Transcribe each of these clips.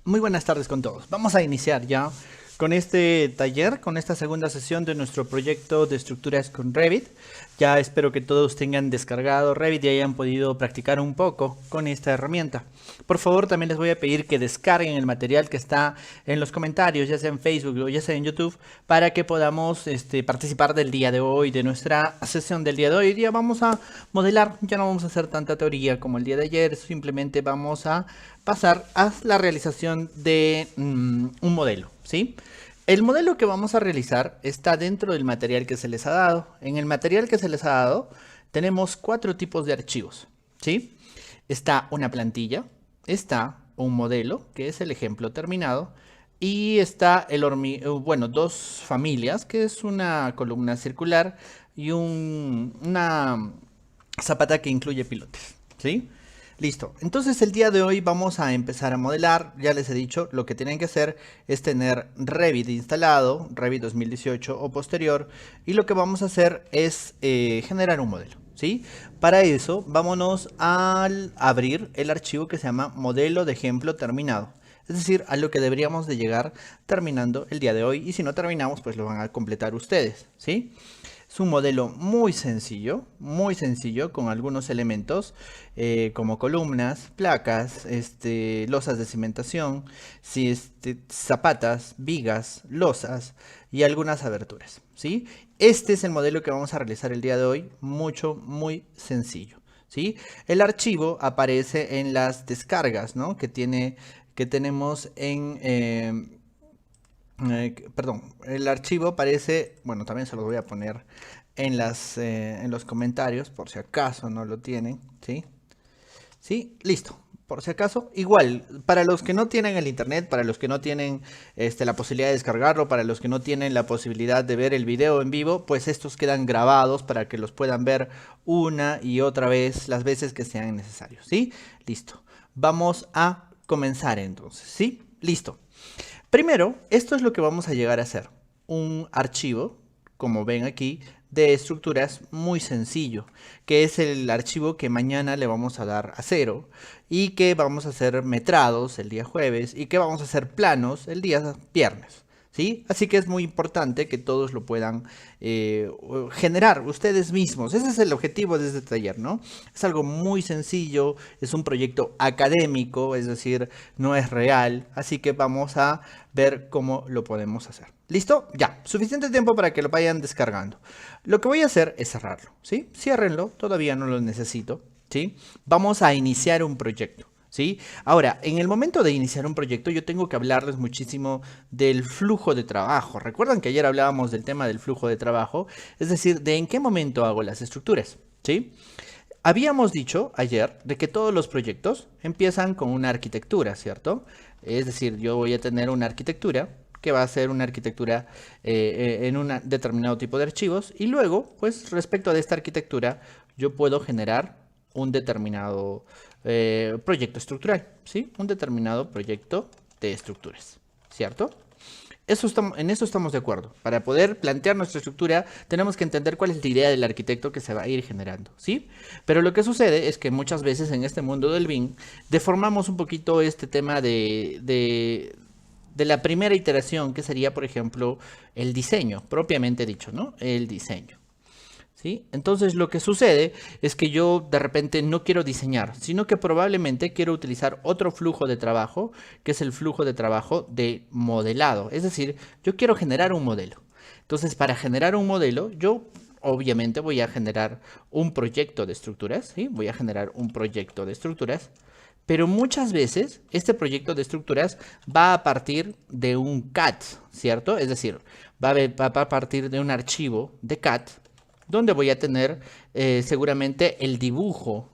Muy buenas tardes con todos. Vamos a iniciar ya con este taller, con esta segunda sesión de nuestro proyecto de estructuras con Revit. Ya espero que todos tengan descargado Revit y hayan podido practicar un poco con esta herramienta. Por favor, también les voy a pedir que descarguen el material que está en los comentarios, ya sea en Facebook o ya sea en YouTube, para que podamos participar del día de hoy, de nuestra sesión del día de hoy. Hoy día vamos a modelar, ya no vamos a hacer tanta teoría como el día de ayer, simplemente vamos a pasar a la realización de un modelo, ¿sí? El modelo que vamos a realizar está dentro del material que se les ha dado. En el material que se les ha dado tenemos 4 tipos de archivos, ¿sí? Está una plantilla, está un modelo, que es el ejemplo terminado, y está dos familias, que es una columna circular y una zapata que incluye pilotes, ¿sí? Listo, entonces el día de hoy vamos a empezar a modelar. Ya les he dicho, lo que tienen que hacer es tener Revit instalado, Revit 2018 o posterior, y lo que vamos a hacer es generar un modelo, ¿sí? Para eso, vámonos al abrir el archivo que se llama modelo de ejemplo terminado. Es decir, a lo que deberíamos de llegar terminando el día de hoy, y si no terminamos, pues lo van a completar ustedes, ¿sí? Es un modelo muy sencillo, con algunos elementos como columnas, placas, losas de cimentación, zapatas, vigas, losas y algunas aberturas, ¿sí? Este es el modelo que vamos a realizar el día de hoy, muy sencillo, ¿sí? El archivo aparece en las descargas, ¿no? que tenemos en... el archivo aparece, bueno, también se los voy a poner en los comentarios por si acaso no lo tienen, ¿sí? ¿Sí? Listo. Por si acaso, igual, para los que no tienen el internet, para los que no tienen la posibilidad de descargarlo, para los que no tienen la posibilidad de ver el video en vivo, pues estos quedan grabados para que los puedan ver una y otra vez, las veces que sean necesarios, ¿sí? Listo. Vamos a comenzar entonces, ¿sí? Listo. Primero, esto es lo que vamos a llegar a hacer. Un archivo, como ven aquí, de estructuras muy sencillo, que es el archivo que mañana le vamos a dar a 0 y que vamos a hacer metrados el día jueves y que vamos a hacer planos el día viernes, ¿sí? Así que es muy importante que todos lo puedan generar ustedes mismos. Ese es el objetivo de este taller, ¿no? Es algo muy sencillo, es un proyecto académico, es decir, no es real, así que vamos a ver cómo lo podemos hacer. ¿Listo? Ya, suficiente tiempo para que lo vayan descargando. Lo que voy a hacer es cerrarlo, ¿sí? Ciérrenlo, todavía no lo necesito, ¿sí? Vamos a iniciar un proyecto, ¿sí? Ahora, en el momento de iniciar un proyecto, yo tengo que hablarles muchísimo del flujo de trabajo. ¿Recuerdan que ayer hablábamos del tema del flujo de trabajo? Es decir, de en qué momento hago las estructuras, ¿sí? Habíamos dicho ayer de que todos los proyectos empiezan con una arquitectura, ¿cierto? Es decir, yo voy a tener una arquitectura que va a ser una arquitectura en un determinado tipo de archivos, y luego, pues respecto de esta arquitectura, yo puedo generar un determinado proyecto estructural, ¿sí? Un determinado proyecto de estructuras, ¿cierto? En eso estamos de acuerdo. Para poder plantear nuestra estructura, tenemos que entender cuál es la idea del arquitecto que se va a ir generando, ¿sí? Pero lo que sucede es que muchas veces en este mundo del BIM deformamos un poquito este tema de la primera iteración, que sería, por ejemplo, el diseño, propiamente dicho, ¿no? El diseño, ¿sí? Entonces lo que sucede es que yo de repente no quiero diseñar, sino que probablemente quiero utilizar otro flujo de trabajo, que es el flujo de trabajo de modelado. Es decir, yo quiero generar un modelo. Entonces, para generar un modelo, yo obviamente voy a generar un proyecto de estructuras, ¿sí? Voy a generar un proyecto de estructuras. Pero muchas veces este proyecto de estructuras va a partir de un CAD, ¿cierto? Es decir, va a partir de un archivo de CAD, donde voy a tener seguramente el dibujo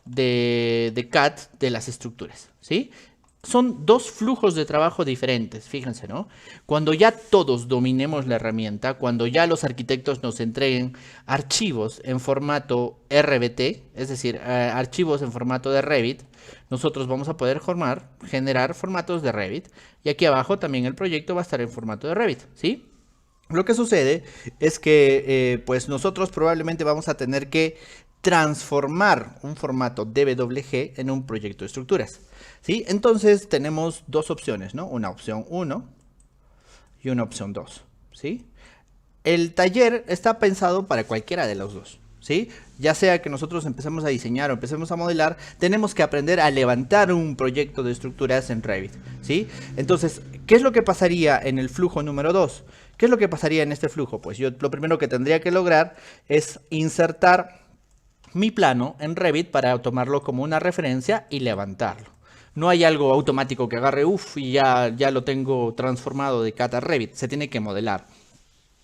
de CAD de las estructuras, ¿sí? Son dos flujos de trabajo diferentes, fíjense, ¿no? Cuando ya todos dominemos la herramienta, cuando ya los arquitectos nos entreguen archivos en formato RBT, es decir, archivos en formato de Revit, nosotros vamos a poder generar formatos de Revit, y aquí abajo también el proyecto va a estar en formato de Revit, ¿sí? Lo que sucede es que pues nosotros probablemente vamos a tener que transformar un formato DWG en un proyecto de estructuras, ¿sí? Entonces tenemos dos opciones, ¿no? Una opción 1 y una opción 2, ¿sí? El taller está pensado para cualquiera de los dos, ¿sí? Ya sea que nosotros empecemos a diseñar o empecemos a modelar, tenemos que aprender a levantar un proyecto de estructuras en Revit, ¿sí? Entonces, ¿qué es lo que pasaría en el flujo número 2? ¿Qué es lo que pasaría en este flujo? Pues yo lo primero que tendría que lograr es insertar mi plano en Revit para tomarlo como una referencia y levantarlo. No hay algo automático que agarre, y ya lo tengo transformado de CAD a Revit. Se tiene que modelar,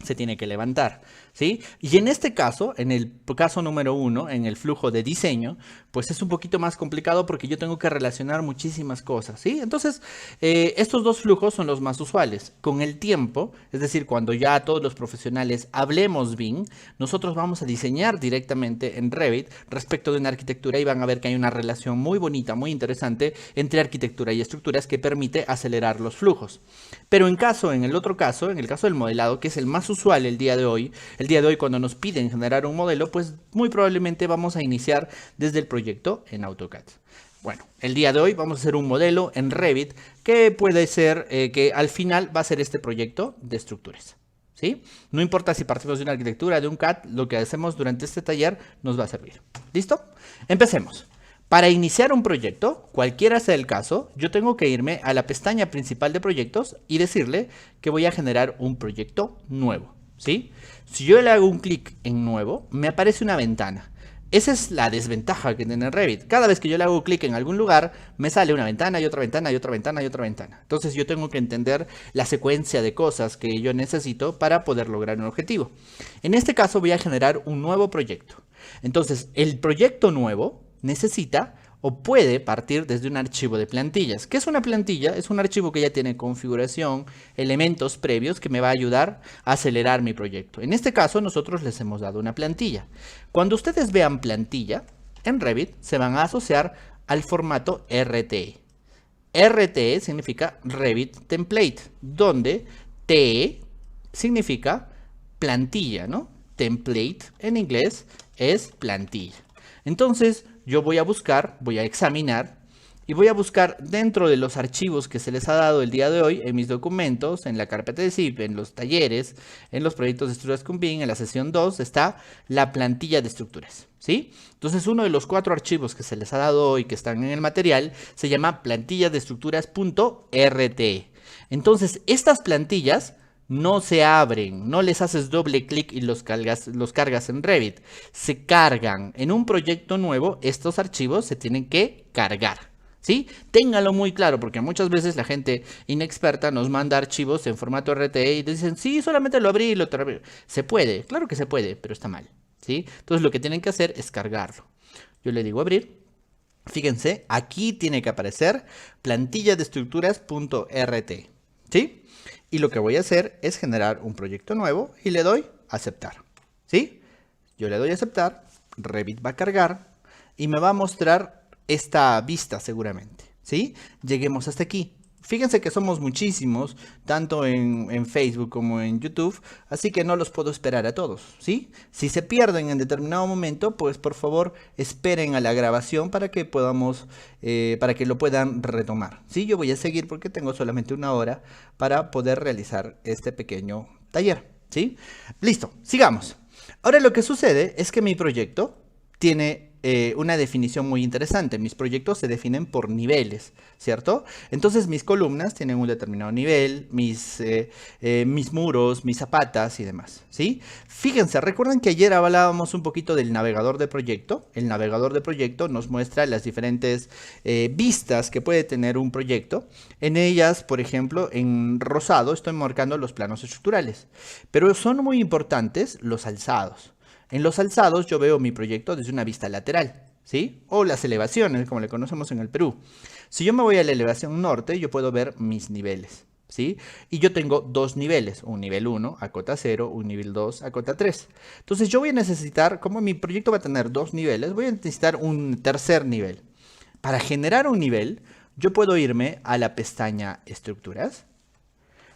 se tiene que levantar, ¿sí? Y en este caso, en el caso número 1, en el flujo de diseño, pues es un poquito más complicado porque yo tengo que relacionar muchísimas cosas, ¿sí? Entonces, estos dos flujos son los más usuales. Con el tiempo, es decir, cuando ya todos los profesionales hablemos BIM, nosotros vamos a diseñar directamente en Revit respecto de una arquitectura y van a ver que hay una relación muy bonita, muy interesante entre arquitectura y estructuras que permite acelerar los flujos. Pero en el otro caso, en el caso del modelado, que es el más usual el día de hoy cuando nos piden generar un modelo, pues muy probablemente vamos a iniciar desde el proyecto en AutoCAD. Bueno, el día de hoy vamos a hacer un modelo en Revit que puede ser que al final va a ser este proyecto de estructuras, ¿sí? No importa si partimos de una arquitectura, de un CAD, lo que hacemos durante este taller nos va a servir. ¿Listo? Empecemos. Para iniciar un proyecto, cualquiera sea el caso, yo tengo que irme a la pestaña principal de proyectos y decirle que voy a generar un proyecto nuevo, ¿sí? Si yo le hago un clic en nuevo, me aparece una ventana. Esa es la desventaja que tiene Revit. Cada vez que yo le hago clic en algún lugar, me sale una ventana y otra ventana y otra ventana y otra ventana. Entonces yo tengo que entender la secuencia de cosas que yo necesito para poder lograr un objetivo. En este caso voy a generar un nuevo proyecto. Entonces el proyecto nuevo necesita o puede partir desde un archivo de plantillas. ¿Qué es una plantilla? Es un archivo que ya tiene configuración, elementos previos que me va a ayudar a acelerar mi proyecto. En este caso nosotros les hemos dado una plantilla. Cuando ustedes vean plantilla en Revit se van a asociar al formato RTE. RTE significa Revit Template, donde TE significa plantilla, ¿no? Template en inglés es plantilla. Entonces yo voy a buscar, voy a examinar y voy a buscar dentro de los archivos que se les ha dado el día de hoy en mis documentos, en la carpeta de zip, en los talleres, en los proyectos de estructuras con BIM, en la sesión 2 está la plantilla de estructuras, ¿sí? Entonces uno de los 4 archivos que se les ha dado hoy que están en el material se llama plantilla de estructuras.rte. Entonces estas plantillas no se abren, no les haces doble clic y los cargas en Revit. Se cargan. En un proyecto nuevo, estos archivos se tienen que cargar, ¿sí? Ténganlo muy claro, porque muchas veces la gente inexperta nos manda archivos en formato RTE y dicen, sí, solamente lo abrí y lo abrí. Se puede, claro que se puede, pero está mal, ¿sí? Entonces lo que tienen que hacer es cargarlo. Yo le digo abrir. Fíjense, aquí tiene que aparecer plantilla de estructuras.rte, ¿sí? Y lo que voy a hacer es generar un proyecto nuevo y le doy aceptar, ¿sí? Yo le doy aceptar, Revit va a cargar y me va a mostrar esta vista seguramente, ¿sí? Lleguemos hasta aquí. Fíjense que somos muchísimos, tanto en Facebook como en YouTube, así que no los puedo esperar a todos, ¿sí? Si se pierden en determinado momento, pues por favor esperen a la grabación para que para que lo puedan retomar, ¿sí? Yo voy a seguir porque tengo solamente 1 hora para poder realizar este pequeño taller, ¿sí? Listo, sigamos. Ahora lo que sucede es que mi proyecto tiene una definición muy interesante. Mis proyectos se definen por niveles, ¿cierto? Entonces mis columnas tienen un determinado nivel, mis muros, mis zapatas y demás, ¿sí? Fíjense, recuerdan que ayer hablábamos un poquito del navegador de proyecto. El navegador de proyecto nos muestra las diferentes vistas que puede tener un proyecto. En ellas, por ejemplo, en rosado estoy marcando los planos estructurales, pero son muy importantes los alzados. En los alzados yo veo mi proyecto desde una vista lateral, ¿sí? O las elevaciones, como le conocemos en el Perú. Si yo me voy a la elevación norte, yo puedo ver mis niveles, ¿sí? Y yo tengo 2 niveles, un nivel 1 a cota 0, un nivel 2 a cota 3. Entonces yo voy a necesitar, como mi proyecto va a tener 2 niveles, voy a necesitar un tercer nivel. Para generar un nivel, yo puedo irme a la pestaña Estructuras,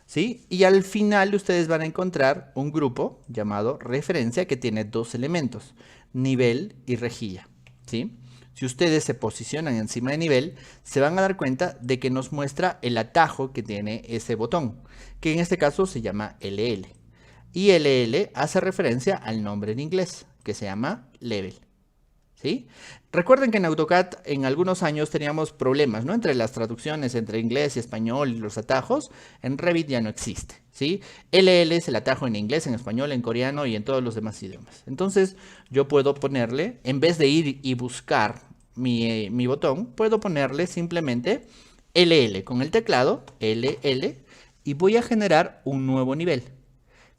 ¿sí? Y al final ustedes van a encontrar un grupo llamado referencia que tiene 2 elementos. nivel y rejilla, ¿sí? Si ustedes se posicionan encima de nivel, se van a dar cuenta de que nos muestra el atajo que tiene ese botón, que en este caso se llama LL. Y LL hace referencia al nombre en inglés, que se llama level. ¿Sí? Recuerden que en AutoCAD en algunos años teníamos problemas, ¿no? Entre las traducciones entre inglés y español y los atajos. En Revit ya no existe, ¿sí? LL es el atajo en inglés, en español, en coreano y en todos los demás idiomas. Entonces yo puedo ponerle, en vez de ir y buscar mi botón, puedo ponerle simplemente LL con el teclado, LL, y voy a generar un nuevo nivel.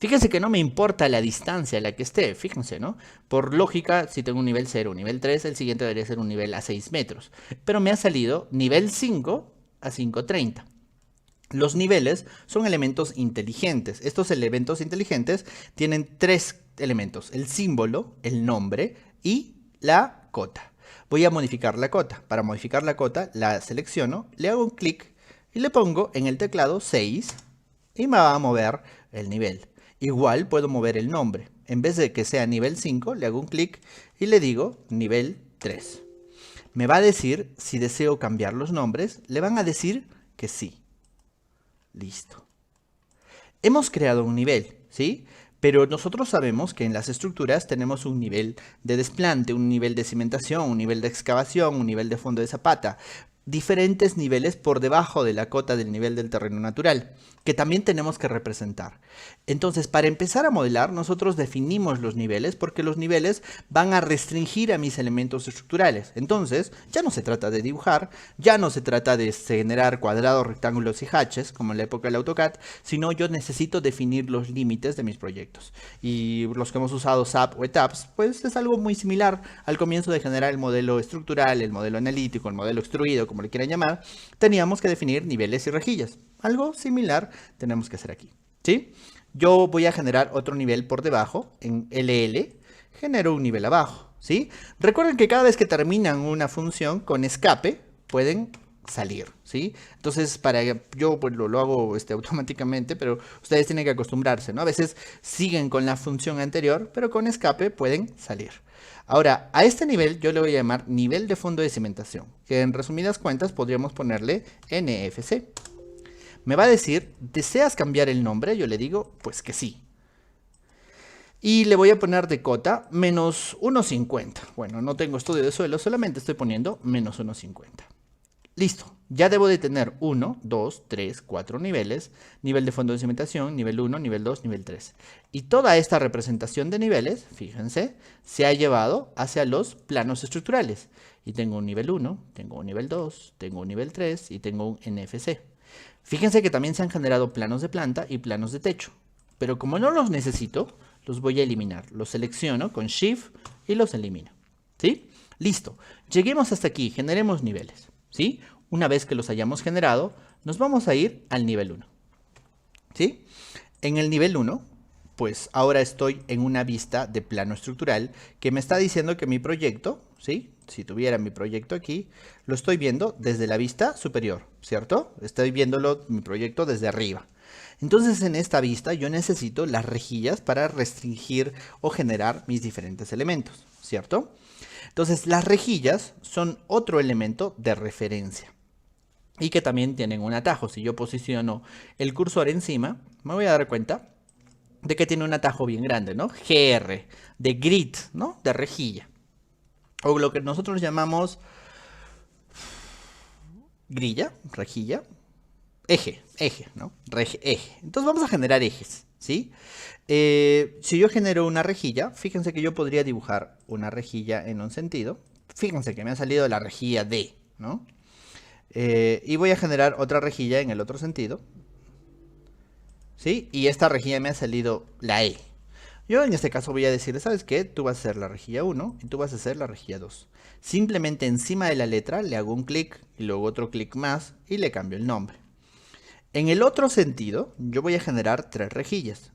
Fíjense que no me importa la distancia a la que esté, fíjense, ¿no? Por lógica, si tengo un nivel 0, un nivel 3, el siguiente debería ser un nivel a 6 metros. Pero me ha salido nivel 5 a 530. Los niveles son elementos inteligentes. Estos elementos inteligentes tienen 3 elementos: el símbolo, el nombre y la cota. Voy a modificar la cota. Para modificar la cota, la selecciono, le hago un clic y le pongo en el teclado 6 y me va a mover el nivel. Igual puedo mover el nombre. En vez de que sea nivel 5, le hago un clic y le digo nivel 3. Me va a decir si deseo cambiar los nombres. Le van a decir que sí. Listo. Hemos creado un nivel, ¿sí? Pero nosotros sabemos que en las estructuras tenemos un nivel de desplante, un nivel de cimentación, un nivel de excavación, un nivel de fondo de zapata. Diferentes niveles por debajo de la cota del nivel del terreno natural, que también tenemos que representar. Entonces, para empezar a modelar, nosotros definimos los niveles, porque los niveles van a restringir a mis elementos estructurales. Entonces, ya no se trata de dibujar, ya no se trata de generar cuadrados, rectángulos y hatches, como en la época del AutoCAD, sino yo necesito definir los límites de mis proyectos. Y los que hemos usado SAP o ETABS, pues es algo muy similar al comienzo de generar el modelo estructural, el modelo analítico, el modelo extruido, como le quieran llamar. Teníamos que definir niveles y rejillas. Algo similar tenemos que hacer aquí, ¿sí? Yo voy a generar otro nivel por debajo, en LL, genero un nivel abajo, ¿sí? Recuerden que cada vez que terminan una función con escape, pueden salir, ¿sí? Entonces, yo pues, lo hago automáticamente, pero ustedes tienen que acostumbrarse, ¿no? A veces siguen con la función anterior, pero con escape pueden salir. Ahora, a este nivel yo le voy a llamar nivel de fondo de cimentación, que en resumidas cuentas podríamos ponerle NFC. Me va a decir, ¿deseas cambiar el nombre? Yo le digo, pues que sí. Y le voy a poner de cota menos 1.50. Bueno, no tengo estudio de suelo, solamente estoy poniendo menos 1.50. Listo, ya debo de tener 1, 2, 3, 4 niveles. Nivel de fondo de cimentación, nivel 1, nivel 2, nivel 3. Y toda esta representación de niveles, fíjense, se ha llevado hacia los planos estructurales. Y tengo un nivel 1, tengo un nivel 2, tengo un nivel 3 y tengo un NFC. Fíjense que también se han generado planos de planta y planos de techo. Pero como no los necesito, los voy a eliminar. Los selecciono con Shift y los elimino. ¿Sí? Listo. Lleguemos hasta aquí, generemos niveles. ¿Sí? Una vez que los hayamos generado, nos vamos a ir al nivel 1. ¿Sí? En el nivel 1, pues ahora estoy en una vista de plano estructural que me está diciendo que mi proyecto, ¿sí? Si tuviera mi proyecto aquí, lo estoy viendo desde la vista superior, ¿cierto? Estoy viéndolo, mi proyecto, desde arriba. Entonces, en esta vista yo necesito las rejillas para restringir o generar mis diferentes elementos, ¿cierto? Entonces, las rejillas son otro elemento de referencia y que también tienen un atajo. Si yo posiciono el cursor encima, me voy a dar cuenta de que tiene un atajo bien grande, ¿no? GR, de grid, ¿no? De rejilla. O lo que nosotros llamamos grilla, rejilla, eje, ¿no? Eje. Entonces vamos a generar ejes, ¿sí? Si yo genero una rejilla, fíjense que yo podría dibujar una rejilla en un sentido. Fíjense que me ha salido la rejilla D, ¿no? Y voy a generar otra rejilla en el otro sentido, ¿sí? Y esta rejilla me ha salido la E. Yo en este caso voy a decirle, ¿sabes qué? Tú vas a hacer la rejilla 1 y tú vas a hacer la rejilla 2. Simplemente encima de la letra le hago un clic y luego otro clic más y le cambio el nombre. En el otro sentido, yo voy a generar 3 rejillas.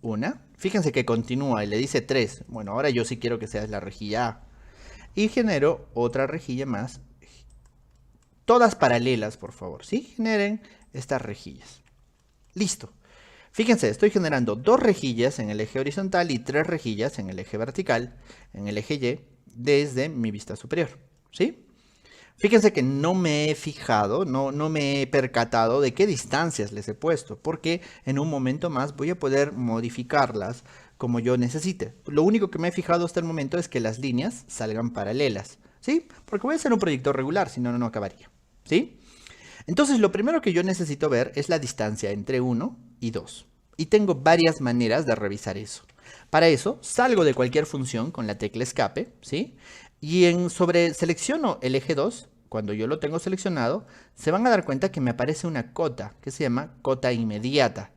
Una, fíjense que continúa y le dice 3. Bueno, ahora yo sí quiero que sea la rejilla A. Y genero otra rejilla más. Todas paralelas, por favor, ¿sí? Generen estas rejillas. Listo. Fíjense, estoy generando 2 rejillas en el eje horizontal y 3 rejillas en el eje vertical, en el eje Y, desde mi vista superior, ¿sí? Fíjense que no me he fijado, no me he percatado de qué distancias les he puesto, porque en un momento más voy a poder modificarlas como yo necesite. Lo único que me he fijado hasta el momento es que las líneas salgan paralelas, ¿sí? Porque voy a hacer un proyecto regular, si no, no acabaría, ¿sí? Entonces, lo primero que yo necesito ver es la distancia entre 1 y 2. Y tengo varias maneras de revisar eso. Para eso, salgo de cualquier función con la tecla escape, ¿sí? Y selecciono el eje 2, cuando yo lo tengo seleccionado, se van a dar cuenta que me aparece una cota que se llama cota inmediata.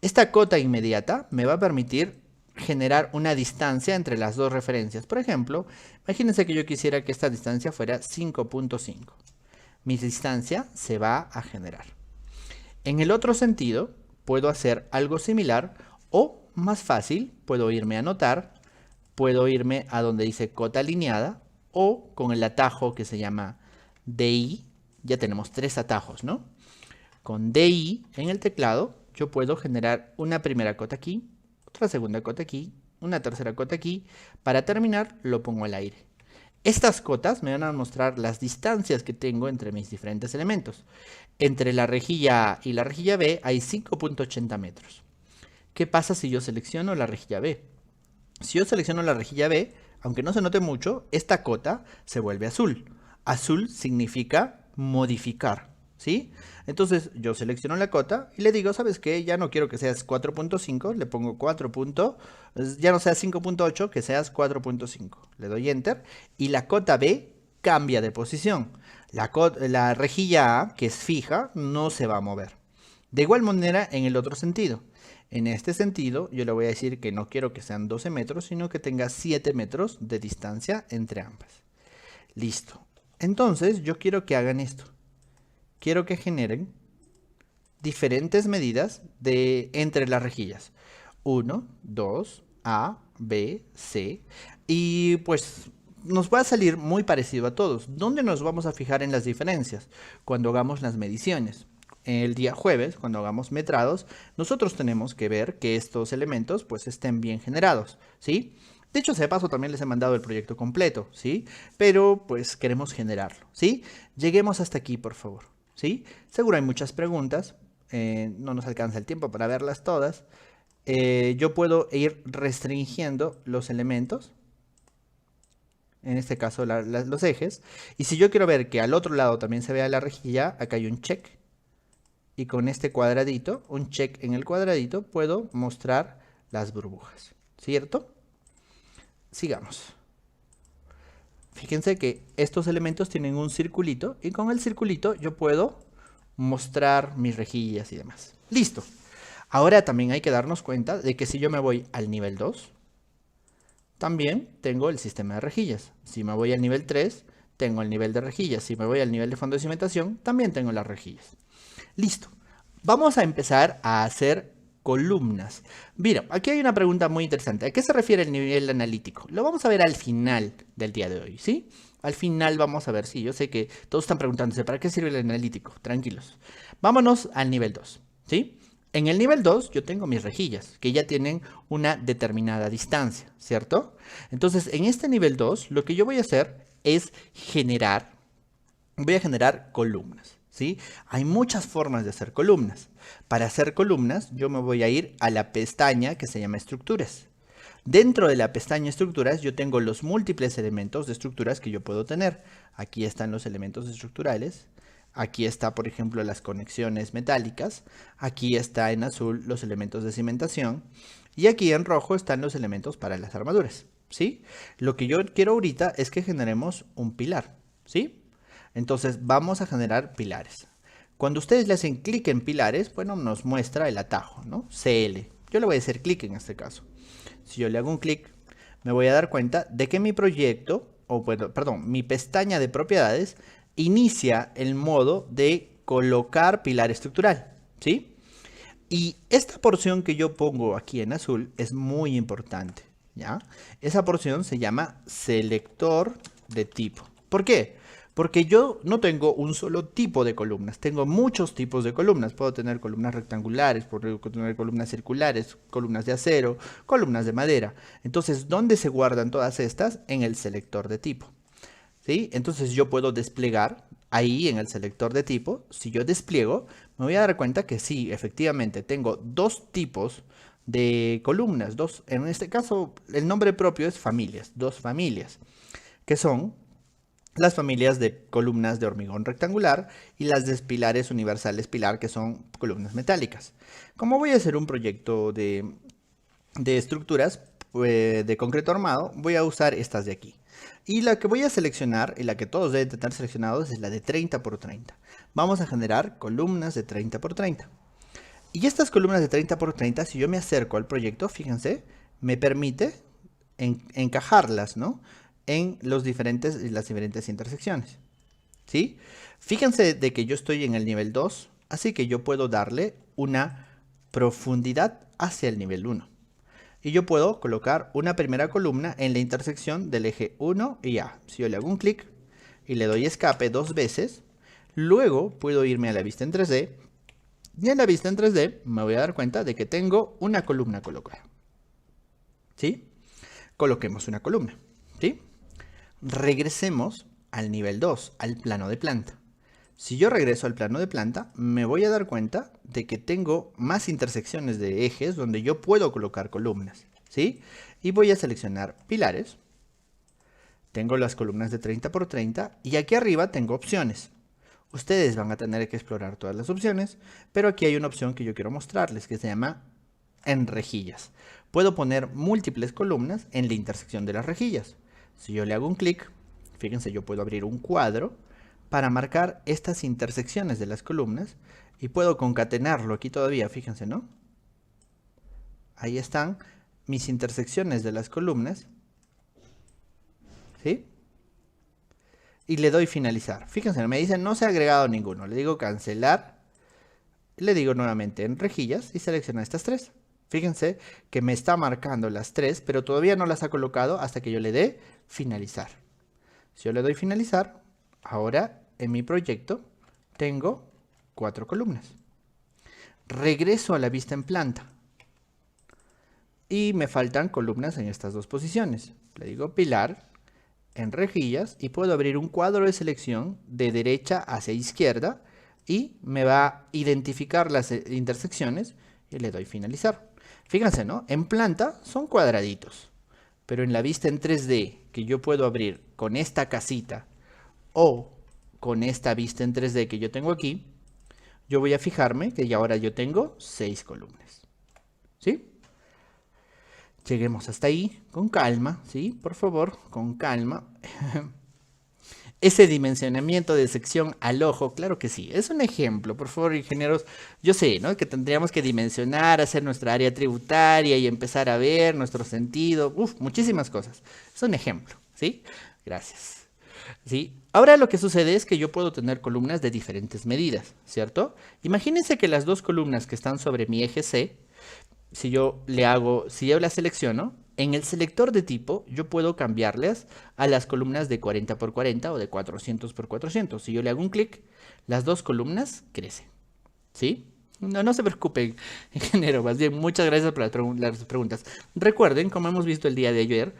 Esta cota inmediata me va a permitir generar una distancia entre las dos referencias. Por ejemplo, imagínense que yo quisiera que esta distancia fuera 5.5. Mi distancia se va a generar. En el otro sentido, puedo hacer algo similar o más fácil, puedo irme a anotar, puedo irme a donde dice cota alineada o con el atajo que se llama DI, ya tenemos 3 atajos, ¿no? Con DI en el teclado yo puedo generar una primera cota aquí, otra segunda cota aquí, una tercera cota aquí. Para terminar lo pongo al aire. Estas cotas me van a mostrar las distancias que tengo entre mis diferentes elementos. Entre la rejilla A y la rejilla B hay 5.80 metros. ¿Qué pasa si yo selecciono la rejilla B? Si yo selecciono la rejilla B, aunque no se note mucho, esta cota se vuelve azul. Azul significa modificar, ¿sí? Entonces yo selecciono la cota y le digo, ¿sabes qué? Ya no quiero que seas 4.5, le pongo 4. Ya no sea 5.8, que seas 4.5. Le doy Enter y la cota B cambia de posición. La rejilla A, que es fija, no se va a mover. De igual manera en el otro sentido. En este sentido, yo le voy a decir que no quiero que sean 12 metros, sino que tenga 7 metros de distancia entre ambas. Listo. Entonces, yo quiero que hagan esto. Quiero que generen diferentes medidas entre las rejillas. 1, 2, A, B, C. Y pues nos va a salir muy parecido a todos. ¿Dónde nos vamos a fijar en las diferencias? Cuando hagamos las mediciones. El día jueves, cuando hagamos metrados, nosotros tenemos que ver que estos elementos pues estén bien generados, ¿sí? De hecho, de paso también les he mandado el proyecto completo, ¿sí? Pero pues queremos generarlo, ¿sí? Lleguemos hasta aquí, por favor, ¿sí? Seguro hay muchas preguntas, no nos alcanza el tiempo para verlas todas. Yo puedo ir restringiendo los elementos, en este caso los ejes, y si yo quiero ver que al otro lado también se vea la rejilla, acá hay un check. Y con este cuadradito, un check en el cuadradito, puedo mostrar las burbujas, ¿cierto? Sigamos. Fíjense que estos elementos tienen un circulito y con el circulito yo puedo mostrar mis rejillas y demás. Listo. Ahora también hay que darnos cuenta de que si yo me voy al nivel 2, también tengo el sistema de rejillas. Si me voy al nivel 3, tengo el nivel de rejillas. Si me voy al nivel de fondo de cimentación, también tengo las rejillas. Listo. Vamos a empezar a hacer columnas. Mira, aquí hay una pregunta muy interesante. ¿A qué se refiere el nivel analítico? Lo vamos a ver al final del día de hoy, ¿sí? Al final vamos a ver, sí, yo sé que todos están preguntándose, ¿para qué sirve el analítico? Tranquilos. Vámonos al nivel 2, ¿sí? En el nivel 2 yo tengo mis rejillas, que ya tienen una determinada distancia, ¿cierto? Entonces, en este nivel 2, lo que yo voy a hacer es voy a generar columnas, ¿sí? Hay muchas formas de hacer columnas. Para hacer columnas, yo me voy a ir a la pestaña que se llama Estructuras. Dentro de la pestaña Estructuras, yo tengo los múltiples elementos de estructuras que yo puedo tener. Aquí están los elementos estructurales. Aquí está, por ejemplo, las conexiones metálicas. Aquí está en azul los elementos de cimentación. Y aquí en rojo están los elementos para las armaduras, ¿sí? Lo que yo quiero ahorita es que generemos un pilar, ¿sí? Entonces vamos a generar pilares. Cuando ustedes le hacen clic en pilares, bueno, nos muestra el atajo, ¿no? CL. Yo le voy a hacer clic en este caso. Si yo le hago un clic, me voy a dar cuenta de que mi proyecto, mi pestaña de propiedades, inicia el modo de colocar pilar estructural, ¿sí? Y esta porción que yo pongo aquí en azul es muy importante, ¿ya? Esa porción se llama selector de tipo. ¿Por qué? Porque yo no tengo un solo tipo de columnas, tengo muchos tipos de columnas. Puedo tener columnas rectangulares, puedo tener columnas circulares, columnas de acero, columnas de madera. Entonces, ¿dónde se guardan todas estas? En el selector de tipo. ¿Sí? Entonces yo puedo desplegar ahí en el selector de tipo. Si yo despliego, me voy a dar cuenta que sí, efectivamente, tengo dos tipos de columnas. En este caso, el nombre propio es familias, dos familias, que son las familias de columnas de hormigón rectangular y las de pilares universales pilar, que son columnas metálicas. Como voy a hacer un proyecto de estructuras de concreto armado, voy a usar estas de aquí. Y la que voy a seleccionar, y la que todos deben tener seleccionados, es la de 30 por 30. Vamos a generar columnas de 30 por 30. Y estas columnas de 30 por 30, si yo me acerco al proyecto, fíjense, me permite encajarlas, ¿no? En las diferentes intersecciones. ¿Sí? Fíjense de que yo estoy en el nivel 2, así que yo puedo darle una profundidad hacia el nivel 1. Y yo puedo colocar una primera columna en la intersección del eje 1 y A. Si yo le hago un clic y le doy escape 2 veces, luego puedo irme a la vista en 3D. Y en la vista en 3D me voy a dar cuenta de que tengo una columna colocada. ¿Sí? Coloquemos una columna. ¿Sí? Regresemos al nivel 2, al plano de planta. Si yo regreso al plano de planta, me voy a dar cuenta de que tengo más intersecciones de ejes donde yo puedo colocar columnas, ¿sí? Y voy a seleccionar pilares. Tengo las columnas de 30 por 30 y aquí arriba tengo opciones. Ustedes van a tener que explorar todas las opciones, pero aquí hay una opción que yo quiero mostrarles que se llama en rejillas. Puedo poner múltiples columnas en la intersección de las rejillas. Si yo le hago un clic, fíjense, yo puedo abrir un cuadro para marcar estas intersecciones de las columnas y puedo concatenarlo aquí todavía, fíjense, ¿no? Ahí están mis intersecciones de las columnas, ¿sí? Y le doy finalizar. Fíjense, me dicen no se ha agregado ninguno. Le digo cancelar, le digo nuevamente en rejillas y selecciono estas tres. Fíjense que me está marcando las tres, pero todavía no las ha colocado hasta que yo le dé finalizar. Si yo le doy finalizar, ahora en mi proyecto tengo 4 columnas. Regreso a la vista en planta. Y me faltan columnas en estas dos posiciones. Le digo pilar, en rejillas, y puedo abrir un cuadro de selección de derecha hacia izquierda y me va a identificar las intersecciones y le doy finalizar. Fíjense, ¿no? En planta son cuadraditos, pero en la vista en 3D que yo puedo abrir con esta casita o con esta vista en 3D que yo tengo aquí, yo voy a fijarme que ya ahora yo tengo 6 columnas. ¿Sí? Lleguemos hasta ahí con calma, ¿sí? Por favor, con calma. Ese dimensionamiento de sección al ojo, claro que sí, es un ejemplo, por favor, ingenieros. Yo sé, ¿no? Que tendríamos que dimensionar, hacer nuestra área tributaria y empezar a ver nuestro sentido, muchísimas cosas. Es un ejemplo, ¿sí? Gracias. ¿Sí? Ahora lo que sucede es que yo puedo tener columnas de diferentes medidas, ¿cierto? Imagínense que las dos columnas que están sobre mi eje C, si yo las selecciono, en el selector de tipo yo puedo cambiarlas a las columnas de 40 por 40 o de 400 por 400. Si yo le hago un clic, las dos columnas crecen, ¿sí? No se preocupen, ingeniero, más bien, muchas gracias por las preguntas. Recuerden, como hemos visto el día de ayer,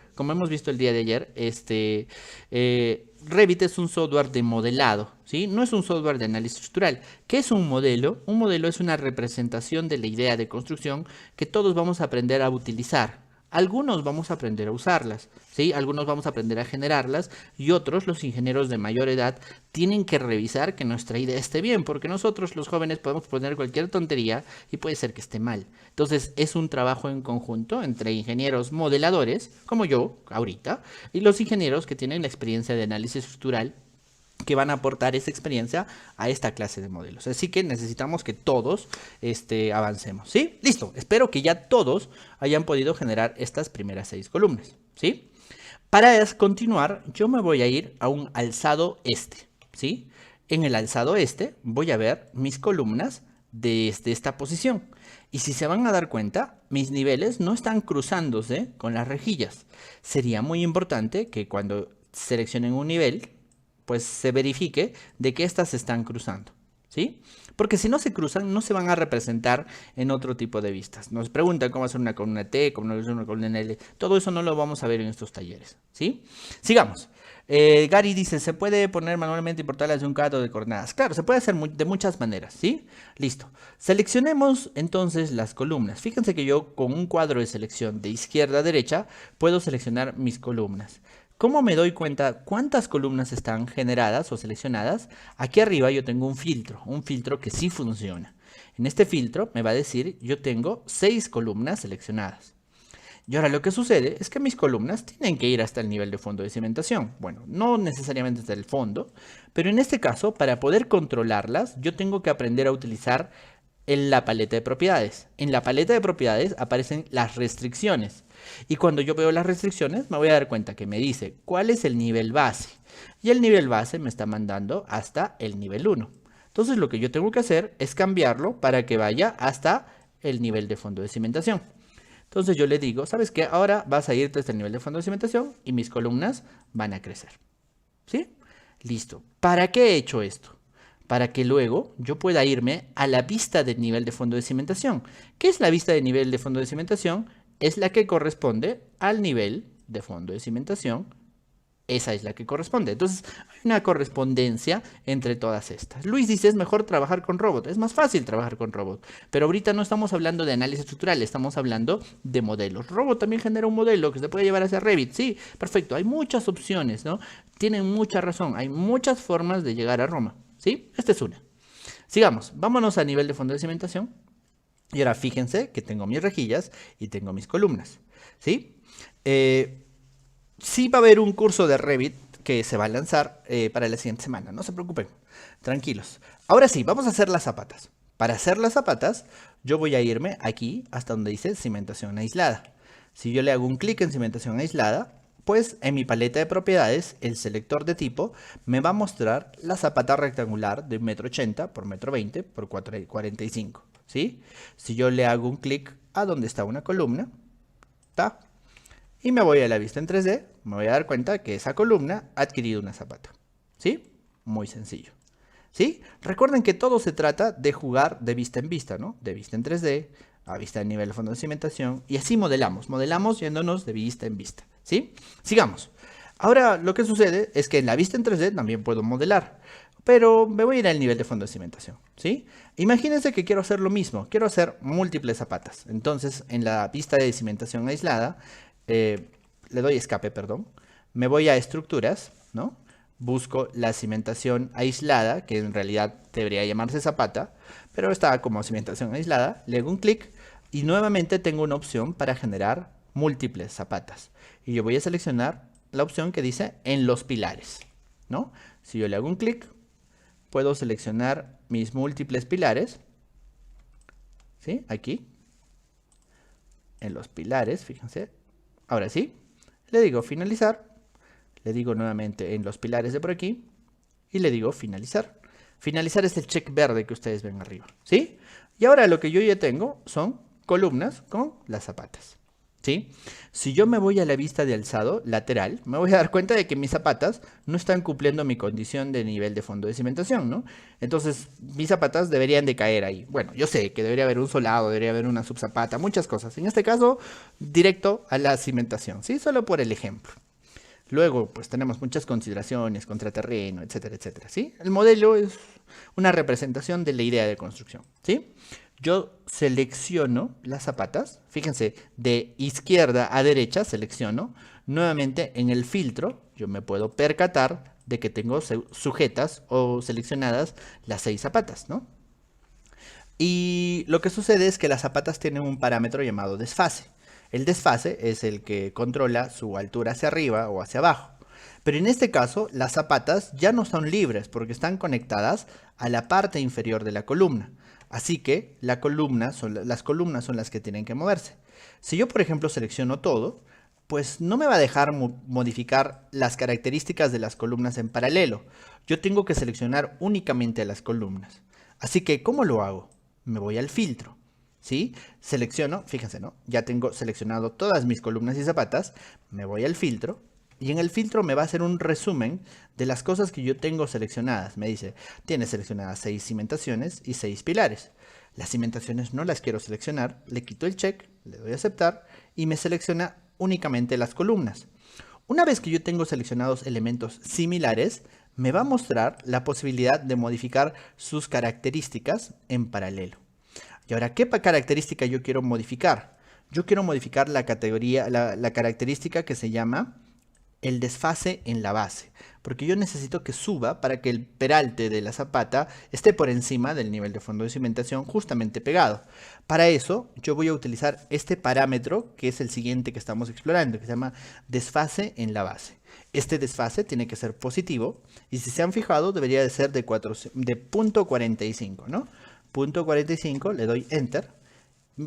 Revit es un software de modelado, ¿sí? No es un software de análisis estructural. ¿Qué es un modelo? Un modelo es una representación de la idea de construcción que todos vamos a aprender a utilizar. Algunos vamos a aprender a usarlas, ¿sí? Algunos vamos a aprender a generarlas y otros, los ingenieros de mayor edad, tienen que revisar que nuestra idea esté bien, porque nosotros los jóvenes podemos poner cualquier tontería y puede ser que esté mal. Entonces es un trabajo en conjunto entre ingenieros modeladores, como yo ahorita, y los ingenieros que tienen la experiencia de análisis estructural, que van a aportar esa experiencia a esta clase de modelos. Así que necesitamos que todos avancemos, ¿sí? Listo, espero que ya todos hayan podido generar estas primeras 6 columnas, ¿sí? Para continuar, yo me voy a ir a un alzado este, ¿sí? En el alzado este voy a ver mis columnas desde esta posición. Y si se van a dar cuenta, mis niveles no están cruzándose con las rejillas. Sería muy importante que cuando seleccionen un nivel, pues se verifique de que estas se están cruzando, ¿sí? Porque si no se cruzan, no se van a representar en otro tipo de vistas. Nos preguntan cómo hacer una columna T, cómo hacer una columna L. Todo eso no lo vamos a ver en estos talleres, ¿sí? Sigamos. Gary dice, ¿se puede poner manualmente y portarlas de un cadro de coordenadas? Claro, se puede hacer de muchas maneras, ¿sí? Listo. Seleccionemos entonces las columnas. Fíjense que yo con un cuadro de selección de izquierda a derecha puedo seleccionar mis columnas. ¿Cómo me doy cuenta cuántas columnas están generadas o seleccionadas? Aquí arriba yo tengo un filtro que sí funciona. En este filtro me va a decir, yo tengo 6 columnas seleccionadas. Y ahora lo que sucede es que mis columnas tienen que ir hasta el nivel de fondo de cimentación. Bueno, no necesariamente hasta el fondo, pero en este caso, para poder controlarlas, yo tengo que aprender a utilizar la paleta de propiedades. En la paleta de propiedades aparecen las restricciones. Y cuando yo veo las restricciones, me voy a dar cuenta que me dice cuál es el nivel base. Y el nivel base me está mandando hasta el nivel 1. Entonces lo que yo tengo que hacer es cambiarlo para que vaya hasta el nivel de fondo de cimentación. Entonces yo le digo, ¿sabes qué? Ahora vas a irte hasta el nivel de fondo de cimentación y mis columnas van a crecer. ¿Sí? Listo. ¿Para qué he hecho esto? Para que luego yo pueda irme a la vista del nivel de fondo de cimentación. ¿Qué es la vista de nivel de fondo de cimentación? Es la que corresponde al nivel de fondo de cimentación. Esa es la que corresponde. Entonces, hay una correspondencia entre todas estas. Luis dice, es mejor trabajar con robot. Es más fácil trabajar con robot. Pero ahorita no estamos hablando de análisis estructural, estamos hablando de modelos. Robot también genera un modelo que se puede llevar hacia Revit. Sí, perfecto. Hay muchas opciones, ¿no? Tienen mucha razón. Hay muchas formas de llegar a Roma. ¿Sí? Esta es una. Sigamos. Vámonos a nivel de fondo de cimentación. Y ahora fíjense que tengo mis rejillas y tengo mis columnas. ¿Sí? Sí va a haber un curso de Revit que se va a lanzar para la siguiente semana. No se preocupen, tranquilos. Ahora sí, vamos a hacer las zapatas. Para hacer las zapatas, yo voy a irme aquí hasta donde dice cimentación aislada. Si yo le hago un clic en cimentación aislada, pues en mi paleta de propiedades, el selector de tipo me va a mostrar la zapata rectangular de 1,80 m por 1,20 m por 4,45 m. ¿Sí? Si yo le hago un clic a donde está una columna, ¿está? Y me voy a la vista en 3D, me voy a dar cuenta que esa columna ha adquirido una zapata. ¿Sí? Muy sencillo. ¿Sí? Recuerden que todo se trata de jugar de vista en vista, ¿no? De vista en 3D, a vista en nivel de fondo de cimentación, y así modelamos. Modelamos yéndonos de vista en vista. ¿Sí? Sigamos. Ahora lo que sucede es que en la vista en 3D también puedo modelar, pero me voy a ir al nivel de fondo de cimentación. ¿Sí? Imagínense que quiero hacer lo mismo, quiero hacer múltiples zapatas. Entonces, en la vista de cimentación aislada, le doy escape, perdón, me voy a estructuras, ¿no? Busco la cimentación aislada, que en realidad debería llamarse zapata, pero está como cimentación aislada, le hago un clic y nuevamente tengo una opción para generar múltiples zapatas. Y yo voy a seleccionar la opción que dice en los pilares, ¿no? Si yo le hago un clic, puedo seleccionar mis múltiples pilares, ¿sí? Aquí, en los pilares, fíjense. Ahora sí, le digo finalizar, le digo nuevamente en los pilares de por aquí y le digo finalizar. Finalizar es el check verde que ustedes ven arriba, ¿sí? Y ahora lo que yo ya tengo son columnas con las zapatas, ¿sí? Si yo me voy a la vista de alzado lateral, me voy a dar cuenta de que mis zapatas no están cumpliendo mi condición de nivel de fondo de cimentación, ¿no? Entonces, mis zapatas deberían de caer ahí. Bueno, yo sé que debería haber un solado, debería haber una subzapata, muchas cosas. En este caso, directo a la cimentación, ¿sí? Solo por el ejemplo. Luego, pues tenemos muchas consideraciones, contraterreno, etcétera, etcétera, ¿sí? El modelo es una representación de la idea de construcción, ¿sí? Yo selecciono las zapatas, fíjense, de izquierda a derecha selecciono, nuevamente en el filtro yo me puedo percatar de que tengo sujetas o seleccionadas las 6 zapatas, ¿no? Y lo que sucede es que las zapatas tienen un parámetro llamado desfase. El desfase es el que controla su altura hacia arriba o hacia abajo. Pero en este caso, las zapatas ya no son libres porque están conectadas a la parte inferior de la columna. Así que las columnas son las que tienen que moverse. Si yo, por ejemplo, selecciono todo, pues no me va a dejar modificar las características de las columnas en paralelo. Yo tengo que seleccionar únicamente a las columnas. Así que, ¿cómo lo hago? Me voy al filtro, ¿sí? Selecciono, fíjense, ¿no? Ya tengo seleccionado todas mis columnas y zapatas. Me voy al filtro Y en el filtro me va a hacer un resumen de las cosas que yo tengo seleccionadas. Me dice, tienes seleccionadas 6 cimentaciones y 6 pilares. Las cimentaciones no las quiero seleccionar, le quito el check, le doy a aceptar y me selecciona únicamente las columnas. Una vez que yo tengo seleccionados elementos similares, me va a mostrar la posibilidad de modificar sus características en paralelo. Y ahora, ¿qué característica yo quiero modificar? Yo quiero modificar la característica que se llama el desfase en la base, porque yo necesito que suba para que el peralte de la zapata esté por encima del nivel de fondo de cimentación, justamente pegado. Para eso yo voy a utilizar este parámetro, que es el siguiente que estamos explorando, que se llama desfase en la base. Este desfase tiene que ser positivo, y si se han fijado debería de ser de 0.45, ¿no? 0.45, le doy enter.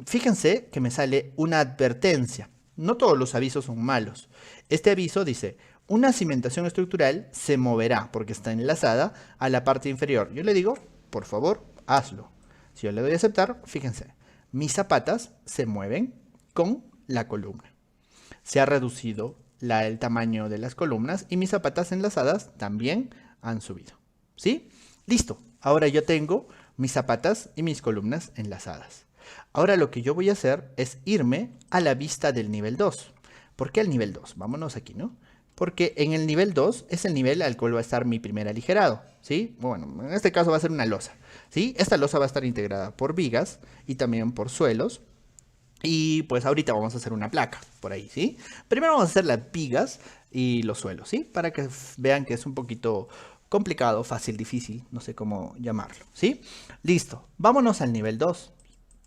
Fíjense que me sale una advertencia. No todos los avisos son malos. Este aviso dice, una cimentación estructural se moverá porque está enlazada a la parte inferior. Yo le digo, por favor, hazlo. Si yo le doy a aceptar, fíjense, mis zapatas se mueven con la columna. Se ha reducido el tamaño de las columnas y mis zapatas enlazadas también han subido. ¿Sí? Listo. Ahora yo tengo mis zapatas y mis columnas enlazadas. Ahora lo que yo voy a hacer es irme a la vista del nivel 2. ¿Por qué al nivel 2? Vámonos aquí, ¿no? Porque en el nivel 2 es el nivel al cual va a estar mi primer aligerado, ¿sí? Bueno, en este caso va a ser una losa, ¿sí? Esta losa va a estar integrada por vigas y también por suelos. Y pues ahorita vamos a hacer una placa por ahí, ¿sí? Primero vamos a hacer las vigas y los suelos, ¿sí? Para que vean que es un poquito complicado, fácil, difícil, no sé cómo llamarlo, ¿sí? Listo, vámonos al nivel 2.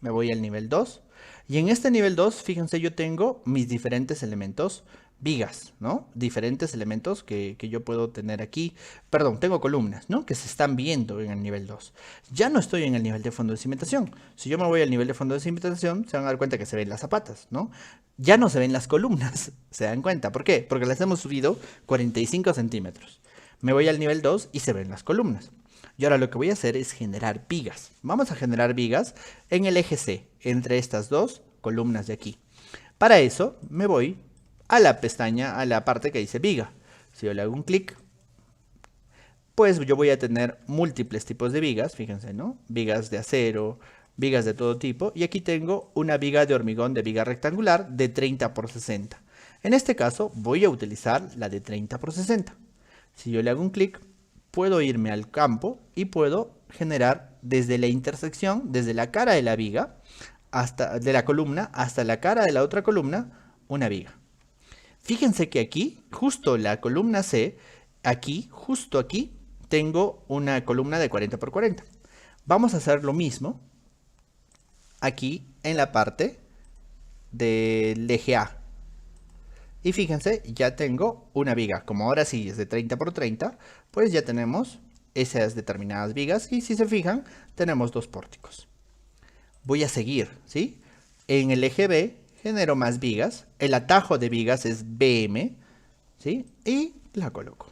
Me voy al nivel 2 y en este nivel 2, fíjense, yo tengo mis diferentes elementos vigas, ¿no? Diferentes elementos que yo puedo tener aquí. Perdón, tengo columnas, ¿no? Que se están viendo en el nivel 2. Ya no estoy en el nivel de fondo de cimentación. Si yo me voy al nivel de fondo de cimentación, se van a dar cuenta que se ven las zapatas, ¿no? Ya no se ven las columnas, ¿se dan cuenta? ¿Por qué? Porque las hemos subido 45 centímetros. Me voy al nivel 2 y se ven las columnas. Y ahora lo que voy a hacer es generar vigas. Vamos a generar vigas en el eje C, entre estas dos columnas de aquí. Para eso me voy a la pestaña, a la parte que dice viga. Si yo le hago un clic, pues yo voy a tener múltiples tipos de vigas, fíjense, ¿no? Vigas de acero, vigas de todo tipo. Y aquí tengo una viga de hormigón de viga rectangular de 30 por 60. En este caso voy a utilizar la de 30 por 60. Si yo le hago un clic, puedo irme al campo y puedo generar desde la intersección, desde la cara de la viga, de la columna hasta la cara de la otra columna, una viga. Fíjense que aquí, justo la columna C, aquí, justo aquí, tengo una columna de 40 por 40. Vamos a hacer lo mismo aquí en la parte del eje A. Y fíjense, ya tengo una viga. Como ahora sí es de 30 por 30, pues ya tenemos esas determinadas vigas. Y si se fijan, tenemos dos pórticos. Voy a seguir, ¿sí? En el eje B genero más vigas. El atajo de vigas es BM, ¿sí? Y la coloco.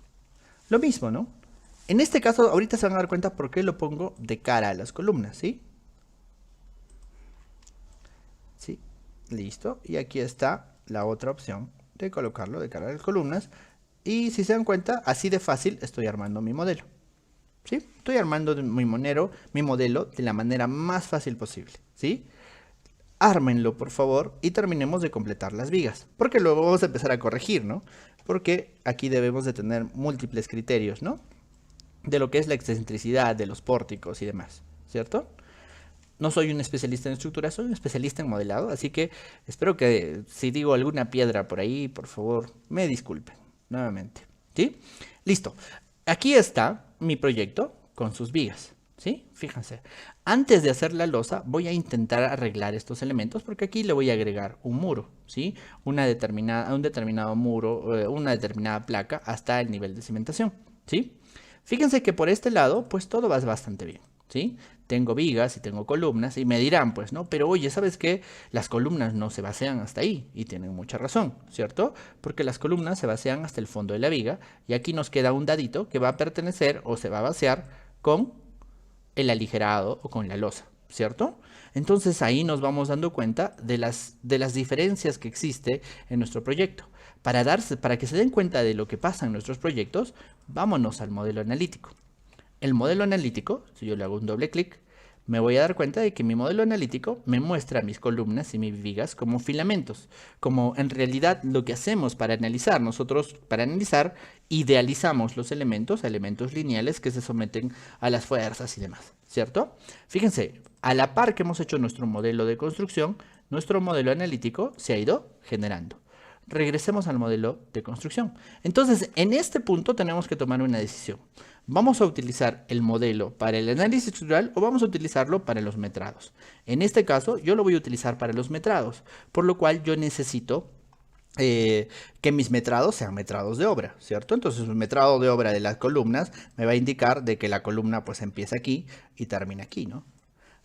Lo mismo, ¿no? En este caso, ahorita se van a dar cuenta por qué lo pongo de cara a las columnas, ¿sí? ¿Sí? Listo. Y aquí está la otra opción de colocarlo de cara a las columnas. Y si se dan cuenta, así de fácil estoy armando mi modelo. ¿Sí? Estoy armando mi modelo de la manera más fácil posible. ¿Sí? Ármenlo, por favor, y terminemos de completar las vigas. Porque luego vamos a empezar a corregir, ¿no? Porque aquí debemos de tener múltiples criterios, ¿no? De lo que es la excentricidad de los pórticos y demás, ¿cierto? No soy un especialista en estructura, soy un especialista en modelado, así que espero que si digo alguna piedra por ahí, por favor, me disculpen nuevamente, ¿sí? Listo. Aquí está mi proyecto con sus vigas, ¿sí? Fíjense. Antes de hacer la losa, voy a intentar arreglar estos elementos porque aquí le voy a agregar un muro, ¿sí? Un determinado muro, una determinada placa hasta el nivel de cimentación, ¿sí? Fíjense que por este lado, pues todo va bastante bien, ¿sí? Tengo vigas y tengo columnas y me dirán, pues, ¿no? Pero oye, ¿sabes qué? Las columnas no se vacean hasta ahí y tienen mucha razón, ¿cierto? Porque las columnas se vacean hasta el fondo de la viga y aquí nos queda un dadito que va a pertenecer o se va a vaciar con el aligerado o con la losa, ¿cierto? Entonces ahí nos vamos dando cuenta de las diferencias que existe en nuestro proyecto. Para que se den cuenta de lo que pasa en nuestros proyectos, vámonos al modelo analítico. El modelo analítico, si yo le hago un doble clic, me voy a dar cuenta de que mi modelo analítico me muestra mis columnas y mis vigas como filamentos, como en realidad lo que hacemos para analizar. Nosotros, para analizar, idealizamos los elementos, elementos lineales que se someten a las fuerzas y demás, ¿cierto? Fíjense, a la par que hemos hecho nuestro modelo de construcción, nuestro modelo analítico se ha ido generando. Regresemos al modelo de construcción. Entonces, en este punto tenemos que tomar una decisión. ¿Vamos a utilizar el modelo para el análisis estructural o vamos a utilizarlo para los metrados? En este caso, yo lo voy a utilizar para los metrados, por lo cual yo necesito que mis metrados sean metrados de obra, ¿cierto? Entonces, el metrado de obra de las columnas me va a indicar de que la columna pues empieza aquí y termina aquí, ¿no?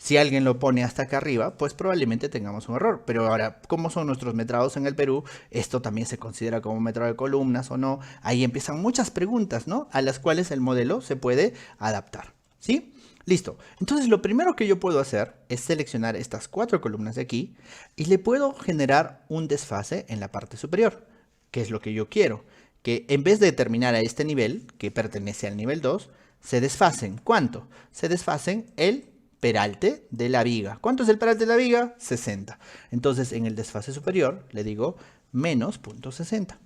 Si alguien lo pone hasta acá arriba, pues probablemente tengamos un error. Pero ahora, ¿cómo son nuestros metrados en el Perú? ¿Esto también se considera como metrado de columnas o no? Ahí empiezan muchas preguntas, ¿no? A las cuales el modelo se puede adaptar, ¿sí? Listo. Entonces, lo primero que yo puedo hacer es seleccionar estas 4 columnas de aquí y le puedo generar un desfase en la parte superior, que es lo que yo quiero. Que en vez de terminar a este nivel, que pertenece al nivel 2, se desfasen. ¿Cuánto? Se desfasen el peralte de la viga. ¿Cuánto es el peralte de la viga? 60. Entonces, en el desfase superior le digo menos 0.60.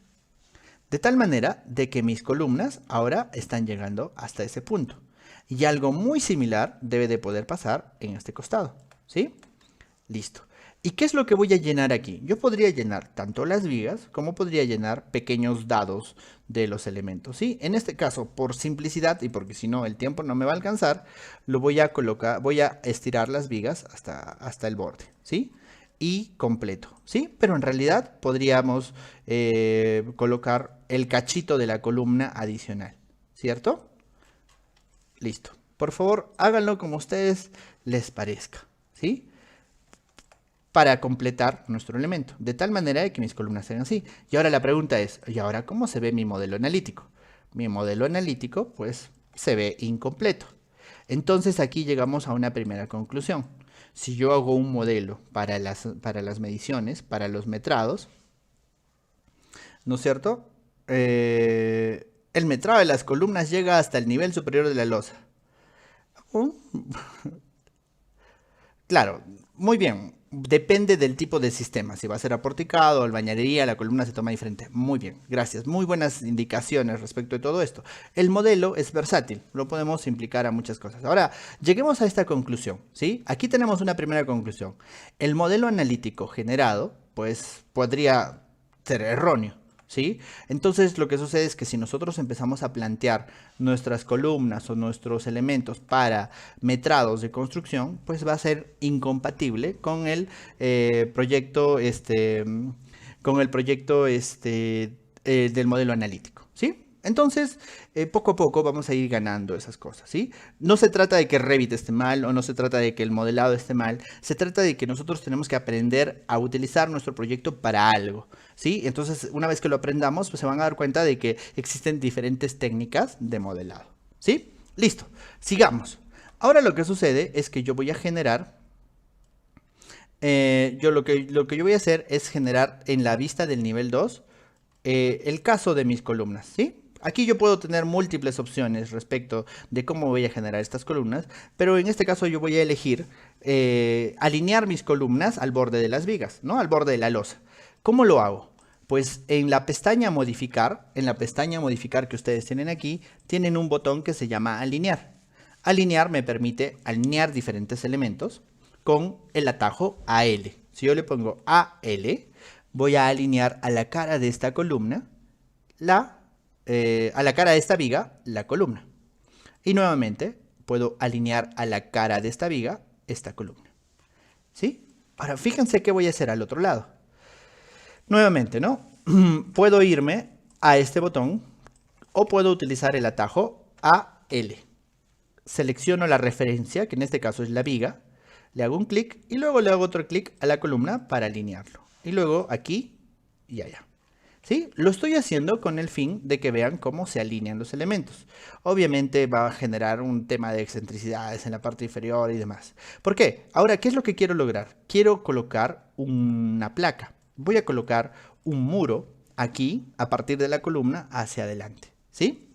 De tal manera de que mis columnas ahora están llegando hasta ese punto. Y algo muy similar debe de poder pasar en este costado, ¿sí? Listo. ¿Y qué es lo que voy a llenar aquí? Yo podría llenar tanto las vigas como podría llenar pequeños dados de los elementos, ¿sí? En este caso, por simplicidad y porque si no el tiempo no me va a alcanzar, lo voy a colocar, voy a estirar las vigas hasta el borde, ¿sí? Y completo, ¿sí? Pero en realidad podríamos colocar el cachito de la columna adicional, ¿cierto? Listo. Por favor, háganlo como a ustedes les parezca, ¿sí? Para completar nuestro elemento, de tal manera de que mis columnas sean así. Y ahora la pregunta es, ¿y ahora cómo se ve mi modelo analítico? Mi modelo analítico, pues, se ve incompleto. Entonces aquí llegamos a una primera conclusión. Si yo hago un modelo para las mediciones, para los metrados, ¿no es cierto? El metrado de las columnas llega hasta el nivel superior de la losa. Claro, muy bien. Depende del tipo de sistema. Si va a ser aporticado o albañilería, la columna se toma diferente. Muy bien, gracias. Muy buenas indicaciones respecto de todo esto. El modelo es versátil. Lo podemos implicar a muchas cosas. Ahora, lleguemos a esta conclusión, ¿sí? Aquí tenemos una primera conclusión. El modelo analítico generado, pues, podría ser erróneo, ¿sí? Entonces lo que sucede es que si nosotros empezamos a plantear nuestras columnas o nuestros elementos para metrados de construcción, pues va a ser incompatible con el proyecto, del modelo analítico, ¿sí? Entonces, poco a poco vamos a ir ganando esas cosas, ¿sí? No se trata de que Revit esté mal o no se trata de que el modelado esté mal, se trata de que nosotros tenemos que aprender a utilizar nuestro proyecto para algo, ¿sí? Entonces, una vez que lo aprendamos, pues se van a dar cuenta de que existen diferentes técnicas de modelado, ¿sí? Listo, sigamos. Ahora lo que sucede es que yo voy a generar, lo que yo voy a hacer es generar en la vista del nivel 2 el caso de mis columnas, ¿sí? Aquí yo puedo tener múltiples opciones respecto de cómo voy a generar estas columnas, pero en este caso yo voy a elegir alinear mis columnas al borde de las vigas, ¿no? Al borde de la losa. ¿Cómo lo hago? Pues en la pestaña modificar que ustedes tienen aquí, tienen un botón que se llama alinear. Alinear me permite alinear diferentes elementos con el atajo AL. Si yo le pongo AL, voy a alinear a la cara de esta columna a la cara de esta viga, la columna. Y nuevamente puedo alinear a la cara de esta viga, esta columna. ¿Sí? Ahora, fíjense qué voy a hacer al otro lado. Nuevamente, ¿no? Puedo irme a este botón o puedo utilizar el atajo AL. Selecciono la referencia, que en este caso es la viga, le hago un clic y luego le hago otro clic a la columna para alinearlo. Y luego aquí y allá. ¿Sí? Lo estoy haciendo con el fin de que vean cómo se alinean los elementos. Obviamente va a generar un tema de excentricidades en la parte inferior y demás. ¿Por qué? Ahora, ¿qué es lo que quiero lograr? Quiero colocar una placa. Voy a colocar un muro aquí a partir de la columna hacia adelante. ¿Sí?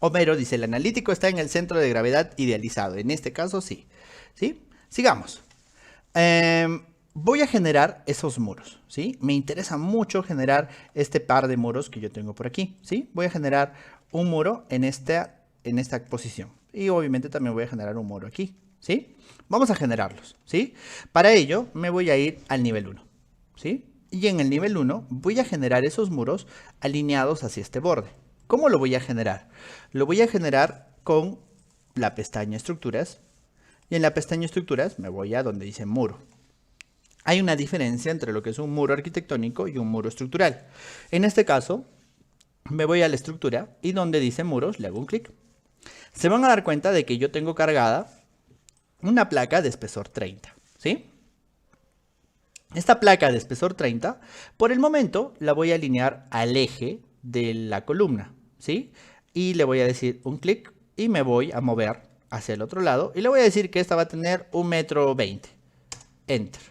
Homero dice, el analítico está en el centro de gravedad idealizado. En este caso, sí. ¿Sí? Sigamos. Voy a generar esos muros, ¿sí? Me interesa mucho generar este par de muros que yo tengo por aquí, ¿sí? Voy a generar un muro en esta posición. Y obviamente también voy a generar un muro aquí, ¿sí? Vamos a generarlos, ¿sí? Para ello me voy a ir al nivel 1, ¿sí? Y en el nivel 1 voy a generar esos muros alineados hacia este borde. ¿Cómo lo voy a generar? Lo voy a generar con la pestaña estructuras. Y en la pestaña estructuras me voy a donde dice muro. Hay una diferencia entre lo que es un muro arquitectónico y un muro estructural. En este caso, me voy a la estructura y donde dice muros le hago un clic. Se van a dar cuenta de que yo tengo cargada una placa de espesor 30, ¿sí? Esta placa de espesor 30, por el momento la voy a alinear al eje de la columna, ¿sí? Y le voy a decir un clic y me voy a mover hacia el otro lado y le voy a decir que esta va a tener 1,20 m. Enter.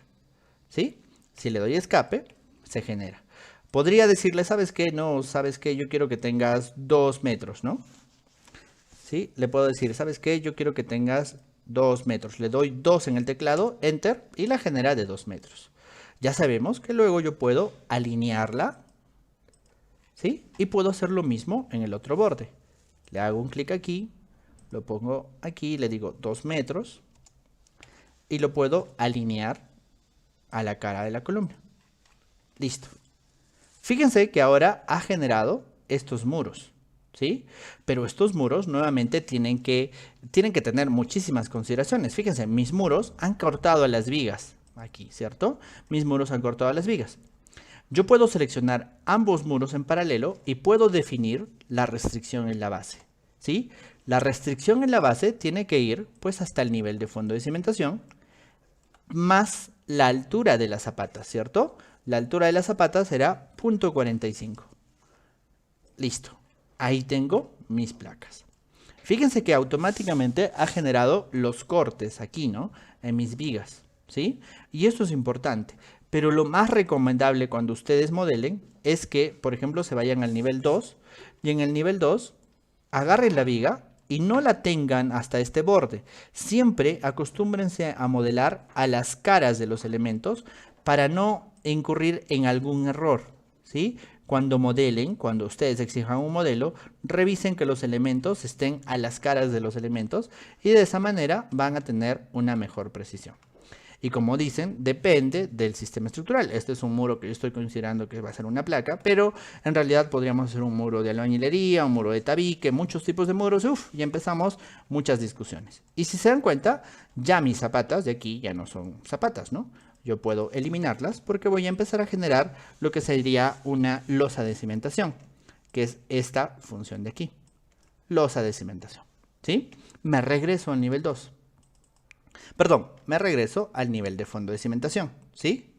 ¿Sí? Si le doy escape, se genera. Podría decirle, ¿sabes qué? No, ¿sabes qué? Yo quiero que tengas 2 metros, ¿no? ¿Sí? Le puedo decir, ¿sabes qué? Yo quiero que tengas 2 metros. Le doy 2 en el teclado, Enter, y la genera de 2 metros. Ya sabemos que luego yo puedo alinearla, ¿sí? Y puedo hacer lo mismo en el otro borde. Le hago un clic aquí, lo pongo aquí, le digo 2 metros, y lo puedo alinear a la cara de la columna. Listo. Fíjense que ahora ha generado estos muros, ¿sí? Pero estos muros nuevamente tienen que tener muchísimas consideraciones. Fíjense, mis muros han cortado las vigas aquí, ¿cierto? Mis muros han cortado las vigas. Yo puedo seleccionar ambos muros en paralelo y puedo definir la restricción en la base, ¿sí? La restricción en la base tiene que ir pues hasta el nivel de fondo de cimentación más la altura de las zapatas, ¿cierto? La altura de las zapatas será 0,45. Listo. Ahí tengo mis placas. Fíjense que automáticamente ha generado los cortes aquí, ¿no? En mis vigas, ¿sí? Y esto es importante. Pero lo más recomendable cuando ustedes modelen es que, por ejemplo, se vayan al nivel 2 y en el nivel 2 agarren la viga y no la tengan hasta este borde. Siempre acostúmbrense a modelar a las caras de los elementos para no incurrir en algún error, ¿sí? Cuando modelen, cuando ustedes exijan un modelo, revisen que los elementos estén a las caras de los elementos y de esa manera van a tener una mejor precisión. Y como dicen, depende del sistema estructural. Este es un muro que yo estoy considerando que va a ser una placa, pero en realidad podríamos hacer un muro de albañilería, un muro de tabique, muchos tipos de muros. Y empezamos muchas discusiones. Y si se dan cuenta, ya mis zapatas de aquí ya no son zapatas, ¿no? Yo puedo eliminarlas porque voy a empezar a generar lo que sería una losa de cimentación, que es esta función de aquí. Losa de cimentación, ¿sí? Me regreso al nivel 2. Perdón, me regreso al nivel de fondo de cimentación, ¿sí?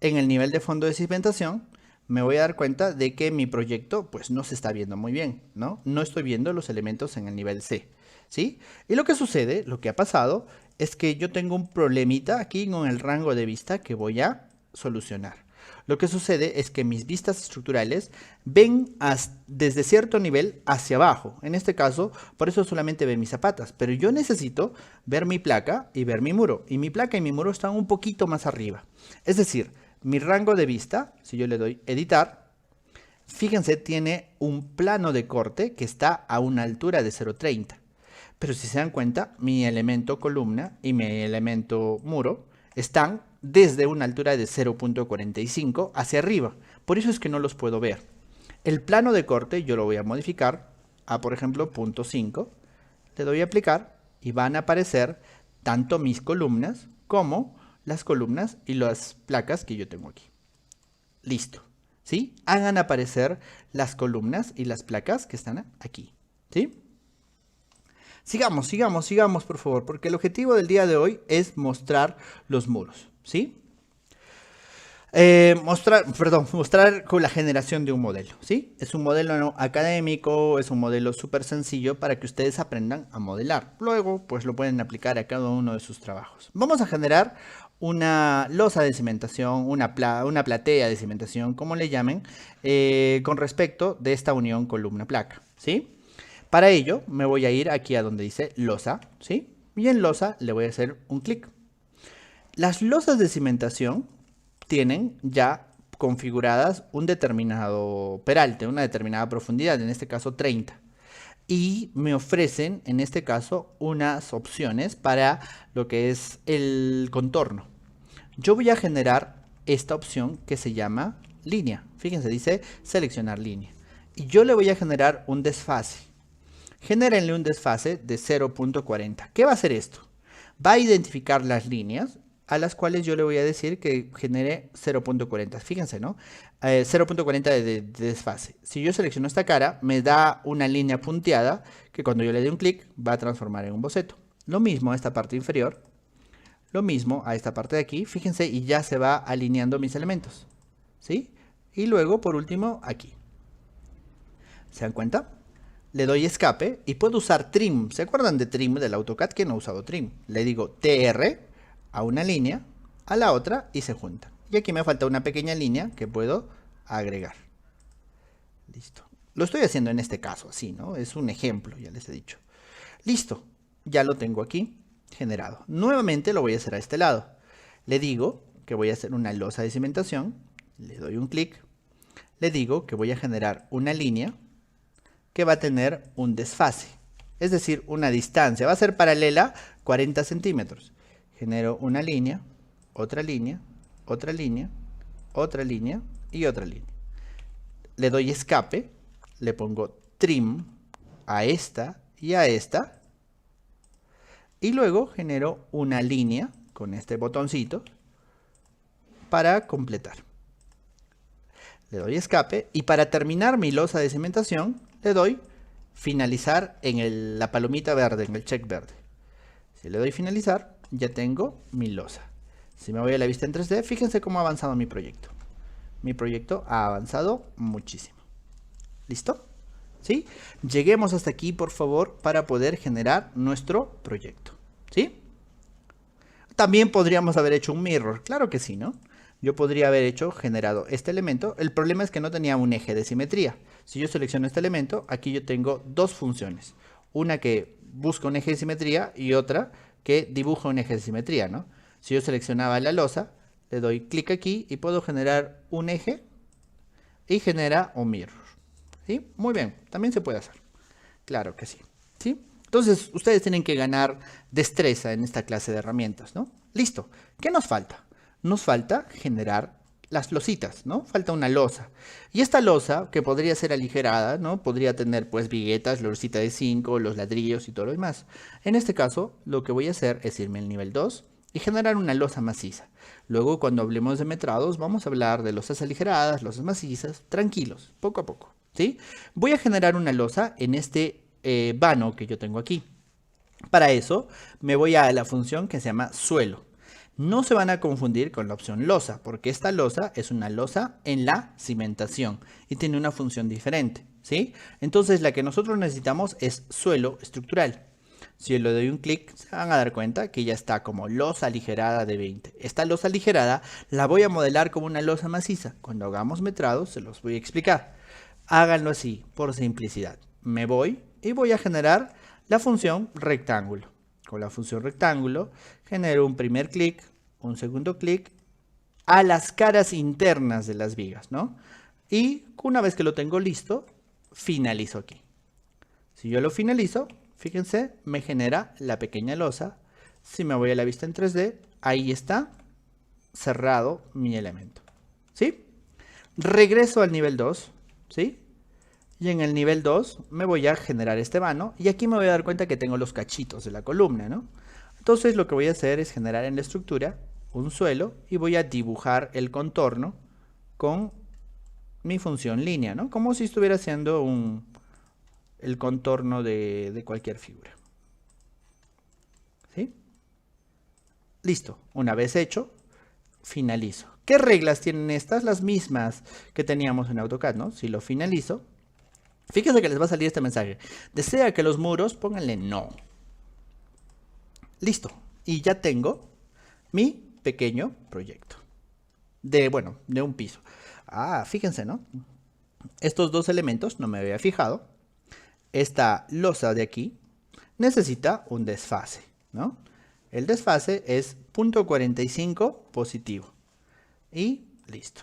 En el nivel de fondo de cimentación me voy a dar cuenta de que mi proyecto pues no se está viendo muy bien, ¿no? No estoy viendo los elementos en el nivel C, ¿sí? Y lo que sucede, lo que ha pasado, es que yo tengo un problemita aquí con el rango de vista que voy a solucionar. Lo que sucede es que mis vistas estructurales ven desde cierto nivel hacia abajo. En este caso, por eso solamente ven mis zapatas. Pero yo necesito ver mi placa y ver mi muro. Y mi placa y mi muro están un poquito más arriba. Es decir, mi rango de vista, si yo le doy editar, fíjense, tiene un plano de corte que está a una altura de 0,30. Pero si se dan cuenta, mi elemento columna y mi elemento muro están desde una altura de 0,45 hacia arriba. Por eso es que no los puedo ver. El plano de corte yo lo voy a modificar a, por ejemplo, 0,5. Le doy a aplicar y van a aparecer tanto mis columnas como las columnas y las placas que yo tengo aquí. Listo. ¿Sí? Hagan aparecer las columnas y las placas que están aquí. ¿Sí? Sigamos, por favor, porque el objetivo del día de hoy es mostrar los muros, ¿sí? Mostrar con la generación de un modelo, ¿sí? Es un modelo no académico, es un modelo súper sencillo para que ustedes aprendan a modelar. Luego, pues lo pueden aplicar a cada uno de sus trabajos. Vamos a generar una losa de cimentación, una platea de cimentación, como le llamen, con respecto de esta unión columna-placa, ¿sí? Para ello, me voy a ir aquí a donde dice losa, ¿sí? Y en losa le voy a hacer un clic. Las losas de cimentación tienen ya configuradas un determinado peralte, una determinada profundidad, en este caso 30. Y me ofrecen, en este caso, unas opciones para lo que es el contorno. Yo voy a generar esta opción que se llama línea. Fíjense, dice seleccionar línea. Y yo le voy a generar un desfase. Genérenle un desfase de 0.40. ¿Qué va a hacer esto? Va a identificar las líneas a las cuales yo le voy a decir que genere 0.40. Fíjense, ¿no? 0.40 de desfase. Si yo selecciono esta cara, me da una línea punteada que cuando yo le dé un clic va a transformar en un boceto. Lo mismo a esta parte inferior. Lo mismo a esta parte de aquí. Fíjense, y ya se va alineando mis elementos. ¿Sí? Y luego, por último, aquí. ¿Se dan cuenta? Le doy escape y puedo usar trim. ¿Se acuerdan de trim del AutoCAD? Que no he usado trim. Le digo TR a una línea, a la otra y se juntan. Y aquí me falta una pequeña línea que puedo agregar. Listo. Lo estoy haciendo en este caso así, ¿no? Es un ejemplo, ya les he dicho. Listo. Ya lo tengo aquí generado. Nuevamente lo voy a hacer a este lado. Le digo que voy a hacer una losa de cimentación. Le doy un clic. Le digo que voy a generar una línea que va a tener un desfase, es decir, una distancia. Va a ser paralela 40 centímetros. Genero una línea, otra línea, otra línea, otra línea y otra línea. Le doy escape, le pongo trim a esta y a esta. Y luego genero una línea con este botoncito para completar. Le doy escape y para terminar mi losa de cimentación le doy finalizar en la palomita verde, en el check verde. Si le doy finalizar, ya tengo mi losa. Si me voy a la vista en 3D, fíjense cómo ha avanzado mi proyecto. Mi proyecto ha avanzado muchísimo. ¿Listo? ¿Sí? Lleguemos hasta aquí, por favor, para poder generar nuestro proyecto. ¿Sí? También podríamos haber hecho un mirror, claro que sí, ¿no? Yo podría haber generado este elemento. El problema es que no tenía un eje de simetría. Si yo selecciono este elemento, aquí yo tengo dos funciones. Una que busca un eje de simetría y otra que dibuja un eje de simetría, ¿no? Si yo seleccionaba la losa, le doy clic aquí y puedo generar un eje y genera un mirror. ¿Sí? Muy bien, también se puede hacer. Claro que sí. ¿Sí? Entonces, ustedes tienen que ganar destreza en esta clase de herramientas, ¿no? Listo. ¿Qué nos falta? Nos falta generar las lositas, ¿no? Falta una losa. Y esta losa, que podría ser aligerada, ¿no? Podría tener, pues, viguetas, losita de 5, los ladrillos y todo lo demás. En este caso, lo que voy a hacer es irme al nivel 2 y generar una losa maciza. Luego, cuando hablemos de metrados, vamos a hablar de losas aligeradas, losas macizas, tranquilos, poco a poco, ¿sí? Voy a generar una losa en este vano que yo tengo aquí. Para eso me voy a la función que se llama suelo. No se van a confundir con la opción losa, porque esta losa es una losa en la cimentación y tiene una función diferente, ¿sí? Entonces la que nosotros necesitamos es suelo estructural. Si yo le doy un clic, se van a dar cuenta que ya está como losa aligerada de 20. Esta losa aligerada la voy a modelar como una losa maciza. Cuando hagamos metrados se los voy a explicar. Háganlo así, por simplicidad. Me voy y voy a generar la función rectángulo. Con la función rectángulo genero un primer clic, un segundo clic a las caras internas de las vigas, ¿no? Y una vez que lo tengo listo, finalizo aquí. Si yo lo finalizo, fíjense, me genera la pequeña losa. Si me voy a la vista en 3D, ahí está cerrado mi elemento, ¿sí? Regreso al nivel 2, ¿sí? Y en el nivel 2 me voy a generar este vano y aquí me voy a dar cuenta que tengo los cachitos de la columna, ¿no? Entonces lo que voy a hacer es generar en la estructura un suelo y voy a dibujar el contorno con mi función línea, ¿no? Como si estuviera haciendo el contorno de cualquier figura. ¿Sí? Listo. Una vez hecho, finalizo. ¿Qué reglas tienen estas? Las mismas que teníamos en AutoCAD, ¿no? Si lo finalizo, fíjense que les va a salir este mensaje. ¿Desea que los muros? Pónganle no. Listo. Y ya tengo mi pequeño proyecto. De un piso. Fíjense, ¿no? Estos dos elementos, no me había fijado. Esta losa de aquí necesita un desfase, ¿no? El desfase es 0.45 positivo. Y listo.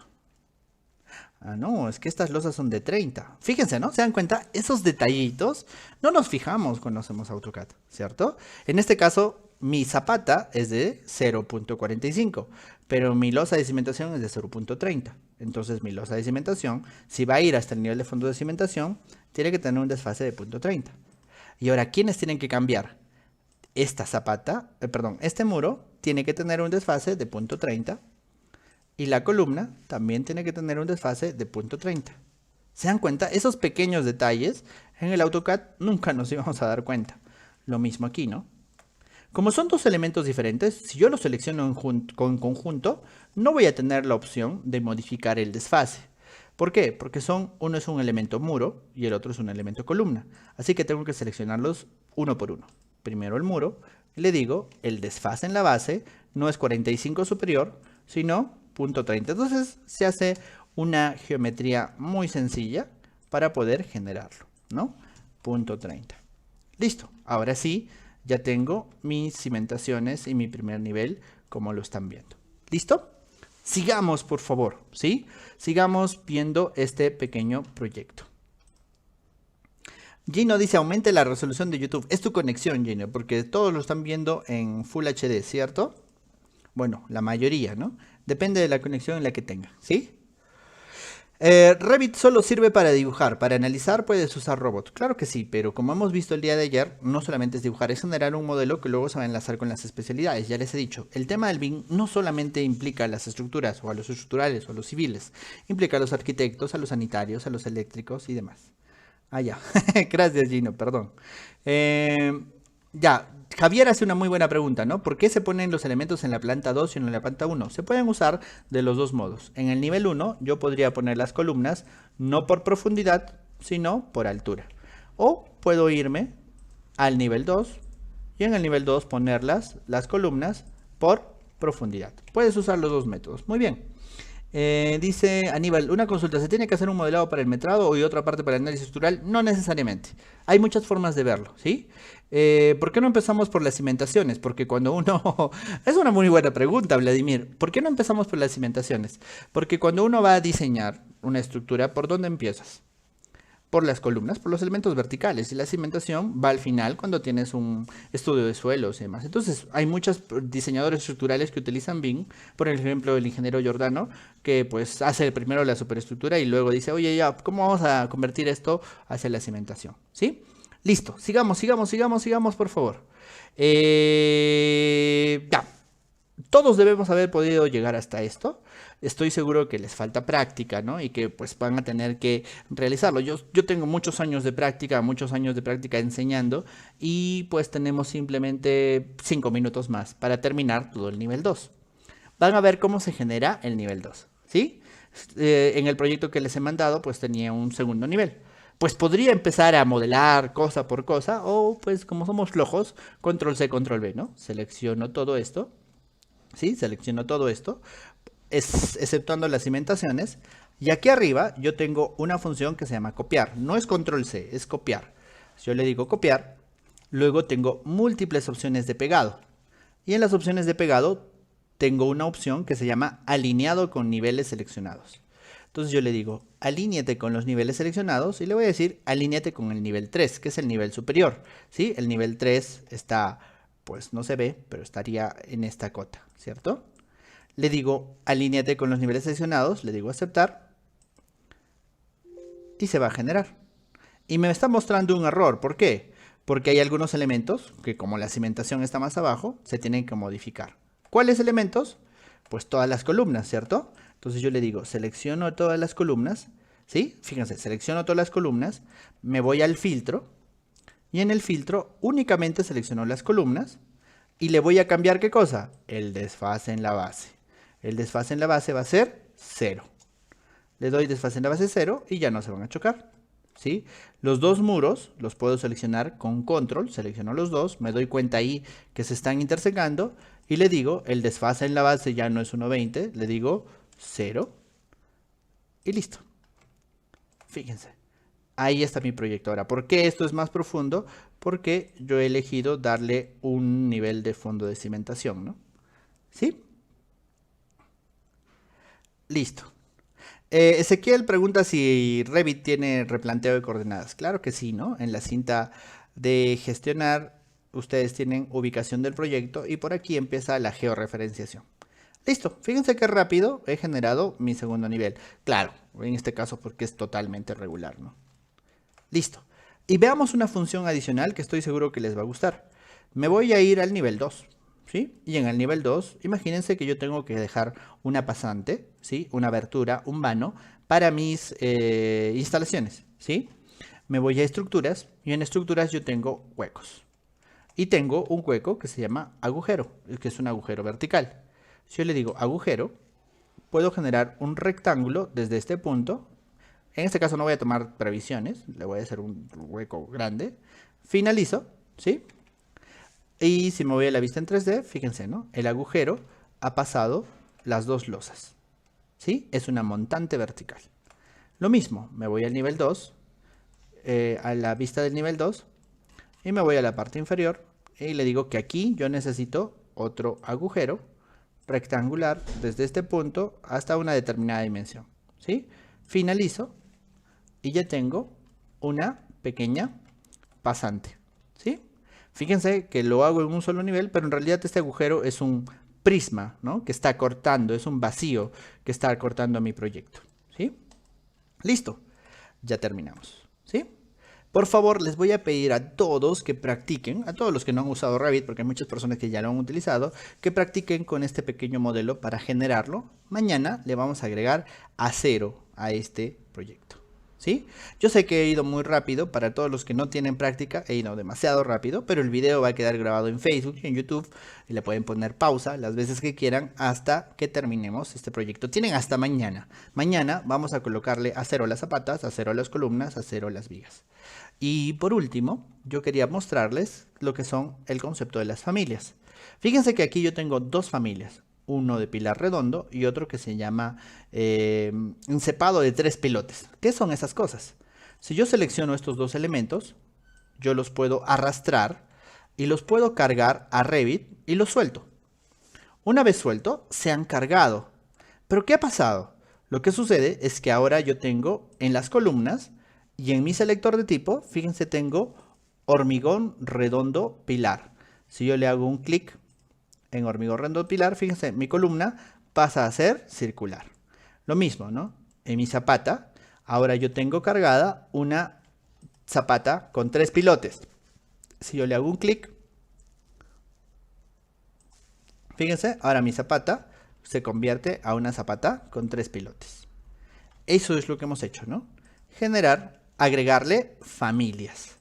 No, es que estas losas son de 30. Fíjense, ¿no? ¿Se dan cuenta? Esos detallitos no nos fijamos cuando hacemos AutoCAD, ¿cierto? En este caso, mi zapata es de 0.45, pero mi losa de cimentación es de 0.30. Entonces, mi losa de cimentación, si va a ir hasta el nivel de fondo de cimentación, tiene que tener un desfase de 0.30. Y ahora, ¿quiénes tienen que cambiar? Esta zapata, este muro tiene que tener un desfase de 0.30. Y la columna también tiene que tener un desfase de 0.30. ¿Se dan cuenta? Esos pequeños detalles en el AutoCAD nunca nos íbamos a dar cuenta. Lo mismo aquí, ¿no? Como son dos elementos diferentes, si yo los selecciono en conjunto, no voy a tener la opción de modificar el desfase. ¿Por qué? Porque uno es un elemento muro y el otro es un elemento columna. Así que tengo que seleccionarlos uno por uno. Primero el muro, le digo, el desfase en la base no es 45 superior, sino 0.30. Entonces se hace una geometría muy sencilla para poder generarlo, ¿no? 0.30. Listo. Ahora sí, ya tengo mis cimentaciones y mi primer nivel, como lo están viendo. ¿Listo? Sigamos, por favor, ¿sí? Sigamos viendo este pequeño proyecto. Gino dice, aumente la resolución de YouTube. Es tu conexión, Gino, porque todos lo están viendo en Full HD, ¿cierto? Bueno, la mayoría, ¿no? Depende de la conexión en la que tenga, ¿sí? Revit solo sirve para dibujar. Para analizar puedes usar robots. Claro que sí, pero como hemos visto el día de ayer, no solamente es dibujar, es generar un modelo que luego se va a enlazar con las especialidades. Ya les he dicho, el tema del BIM no solamente implica a las estructuras, o a los estructurales, o a los civiles. Implica a los arquitectos, a los sanitarios, a los eléctricos y demás. Ya. Gracias, Gino, perdón. Javier hace una muy buena pregunta, ¿no? ¿Por qué se ponen los elementos en la planta 2 y en la planta 1? Se pueden usar de los dos modos. En el nivel 1 yo podría poner las columnas no por profundidad, sino por altura. O puedo irme al nivel 2 y en el nivel 2 poner las columnas por profundidad. Puedes usar los dos métodos. Muy bien. Dice Aníbal, una consulta, ¿se tiene que hacer un modelado para el metrado y otra parte para el análisis estructural? No necesariamente. Hay muchas formas de verlo, ¿sí? ¿Por qué no empezamos por las cimentaciones? Porque cuando uno... Es una muy buena pregunta, Vladimir. ¿Por qué no empezamos por las cimentaciones? Porque cuando uno va a diseñar una estructura, ¿por dónde empiezas? Por las columnas, por los elementos verticales, y la cimentación va al final cuando tienes un estudio de suelos y demás. Entonces hay muchos diseñadores estructurales que utilizan BIM, por ejemplo el ingeniero Giordano, que pues hace primero la superestructura y luego dice, oye, ya, ¿cómo vamos a convertir esto hacia la cimentación? ¿Sí? Listo, sigamos, por favor. Todos debemos haber podido llegar hasta esto. Estoy seguro que les falta práctica, ¿no? Y que pues van a tener que realizarlo. Yo tengo muchos años de práctica enseñando y pues tenemos simplemente 5 minutos más para terminar todo el nivel 2. Van a ver cómo se genera el nivel 2, ¿sí? En el proyecto que les he mandado pues tenía un segundo nivel. Pues podría empezar a modelar cosa por cosa o pues como somos flojos, control C, control V, ¿no? Selecciono todo esto. ¿Sí? Selecciono todo esto, exceptuando las cimentaciones. Y aquí arriba yo tengo una función que se llama copiar. No es control C, es copiar. Si yo le digo copiar, luego tengo múltiples opciones de pegado. Y en las opciones de pegado tengo una opción que se llama alineado con niveles seleccionados. Entonces yo le digo, alíñate con los niveles seleccionados y le voy a decir, alíñate con el nivel 3, que es el nivel superior. ¿Sí? El nivel 3 está... pues no se ve, pero estaría en esta cota, ¿cierto? Le digo, alíñate con los niveles seleccionados, le digo aceptar y se va a generar. Y me está mostrando un error, ¿por qué? Porque hay algunos elementos que como la cimentación está más abajo, se tienen que modificar. ¿Cuáles elementos? Pues todas las columnas, ¿cierto? Entonces yo le digo, selecciono todas las columnas, ¿sí? Fíjense, selecciono todas las columnas, me voy al filtro, y en el filtro únicamente selecciono las columnas y le voy a cambiar ¿qué cosa? El desfase en la base. El desfase en la base va a ser 0. Le doy desfase en la base 0 y ya no se van a chocar, ¿sí? Los dos muros los puedo seleccionar con control, selecciono los dos, me doy cuenta ahí que se están intersecando y le digo, el desfase en la base ya no es 1,20, le digo 0 y listo. Fíjense, ahí está mi proyecto. Ahora, ¿por qué esto es más profundo? Porque yo he elegido darle un nivel de fondo de cimentación, ¿no? ¿Sí? Listo. Ezequiel pregunta si Revit tiene replanteo de coordenadas. Claro que sí, ¿no? En la cinta de gestionar, ustedes tienen ubicación del proyecto y por aquí empieza la georreferenciación. Listo, fíjense qué rápido he generado mi segundo nivel. Claro, en este caso porque es totalmente regular, ¿no? Listo. Y veamos una función adicional que estoy seguro que les va a gustar. Me voy a ir al nivel 2. ¿Sí? Y en el nivel 2, imagínense que yo tengo que dejar una pasante, ¿sí? Una abertura, un vano, para mis instalaciones, ¿sí? Me voy a estructuras y en estructuras yo tengo huecos. Y tengo un hueco que se llama agujero, que es un agujero vertical. Si yo le digo agujero, puedo generar un rectángulo desde este punto. En este caso no voy a tomar previsiones, le voy a hacer un hueco grande. Finalizo, ¿sí? Y si me voy a la vista en 3D, fíjense, ¿no? El agujero ha pasado las dos losas, ¿sí? Es una montante vertical. Lo mismo, me voy al nivel 2, a la vista del nivel 2, y me voy a la parte inferior, y le digo que aquí yo necesito otro agujero rectangular desde este punto hasta una determinada dimensión, ¿sí? Finalizo, y ya tengo una pequeña pasante, ¿sí? Fíjense que lo hago en un solo nivel, pero en realidad este agujero es un prisma, ¿no? Que está cortando, es un vacío que está cortando mi proyecto, ¿sí? Listo, ya terminamos, ¿sí? Por favor, les voy a pedir a todos que practiquen, a todos los que no han usado Revit, porque hay muchas personas que ya lo han utilizado, que practiquen con este pequeño modelo para generarlo. Mañana le vamos a agregar acero a este proyecto. ¿Sí? Yo sé que he ido muy rápido, para todos los que no tienen práctica he ido demasiado rápido, pero el video va a quedar grabado en Facebook y en YouTube y le pueden poner pausa las veces que quieran hasta que terminemos este proyecto. Tienen hasta mañana. Mañana vamos a colocarle acero a las zapatas, acero a las columnas, acero a las vigas. Y por último, yo quería mostrarles lo que son el concepto de las familias. Fíjense que aquí yo tengo dos familias. Uno de pilar redondo y otro que se llama encepado de 3 pilotes. ¿Qué son esas cosas? Si yo selecciono estos dos elementos, yo los puedo arrastrar y los puedo cargar a Revit y los suelto. Una vez suelto, se han cargado. ¿Pero qué ha pasado? Lo que sucede es que ahora yo tengo en las columnas y en mi selector de tipo, fíjense, tengo hormigón redondo pilar. Si yo le hago un clic en hormigón redondo pilar, fíjense, mi columna pasa a ser circular. Lo mismo, ¿no? En mi zapata, ahora yo tengo cargada una zapata con 3 pilotes. Si yo le hago un clic, fíjense, ahora mi zapata se convierte a una zapata con 3 pilotes. Eso es lo que hemos hecho, ¿no? Generar, agregarle familias.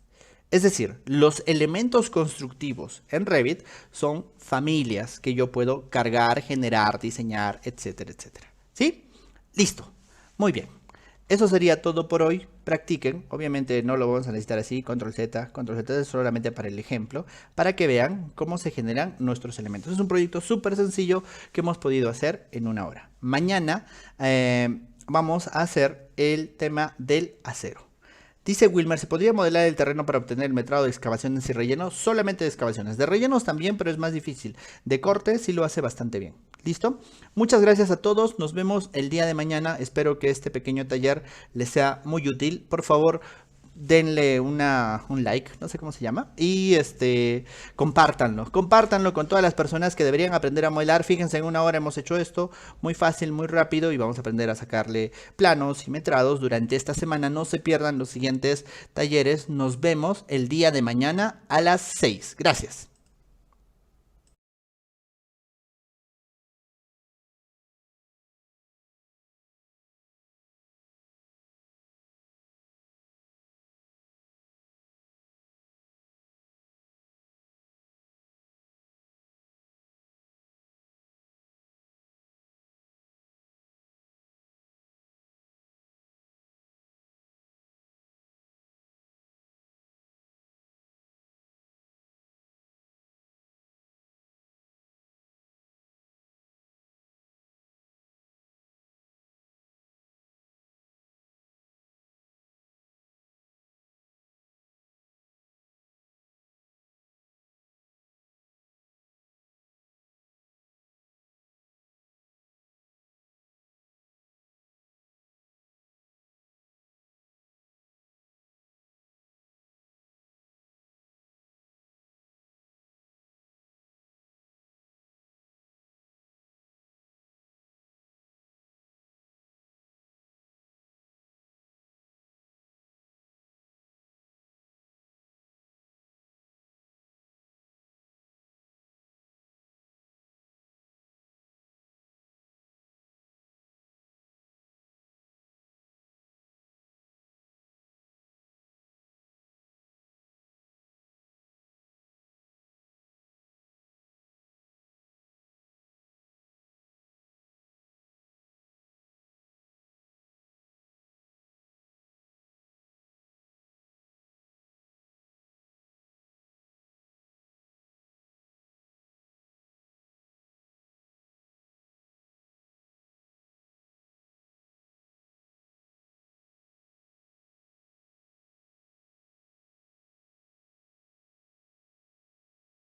Es decir, los elementos constructivos en Revit son familias que yo puedo cargar, generar, diseñar, etcétera, etcétera. ¿Sí? Listo. Muy bien. Eso sería todo por hoy. Practiquen. Obviamente no lo vamos a necesitar así. Control Z es solamente para el ejemplo, para que vean cómo se generan nuestros elementos. Es un proyecto súper sencillo que hemos podido hacer en 1 hora. Mañana vamos a hacer el tema del acero. Dice Wilmer, ¿se podría modelar el terreno para obtener el metrado de excavaciones y rellenos? Solamente de excavaciones. De rellenos también, pero es más difícil. De corte sí lo hace bastante bien. ¿Listo? Muchas gracias a todos. Nos vemos el día de mañana. Espero que este pequeño taller les sea muy útil. Por favor, denle un like, no sé cómo se llama, y compártanlo con todas las personas que deberían aprender a modelar. Fíjense, en 1 hora hemos hecho esto muy fácil, muy rápido, y vamos a aprender a sacarle planos y metrados durante esta semana. No se pierdan los siguientes talleres. Nos vemos el día de mañana a las 6. Gracias.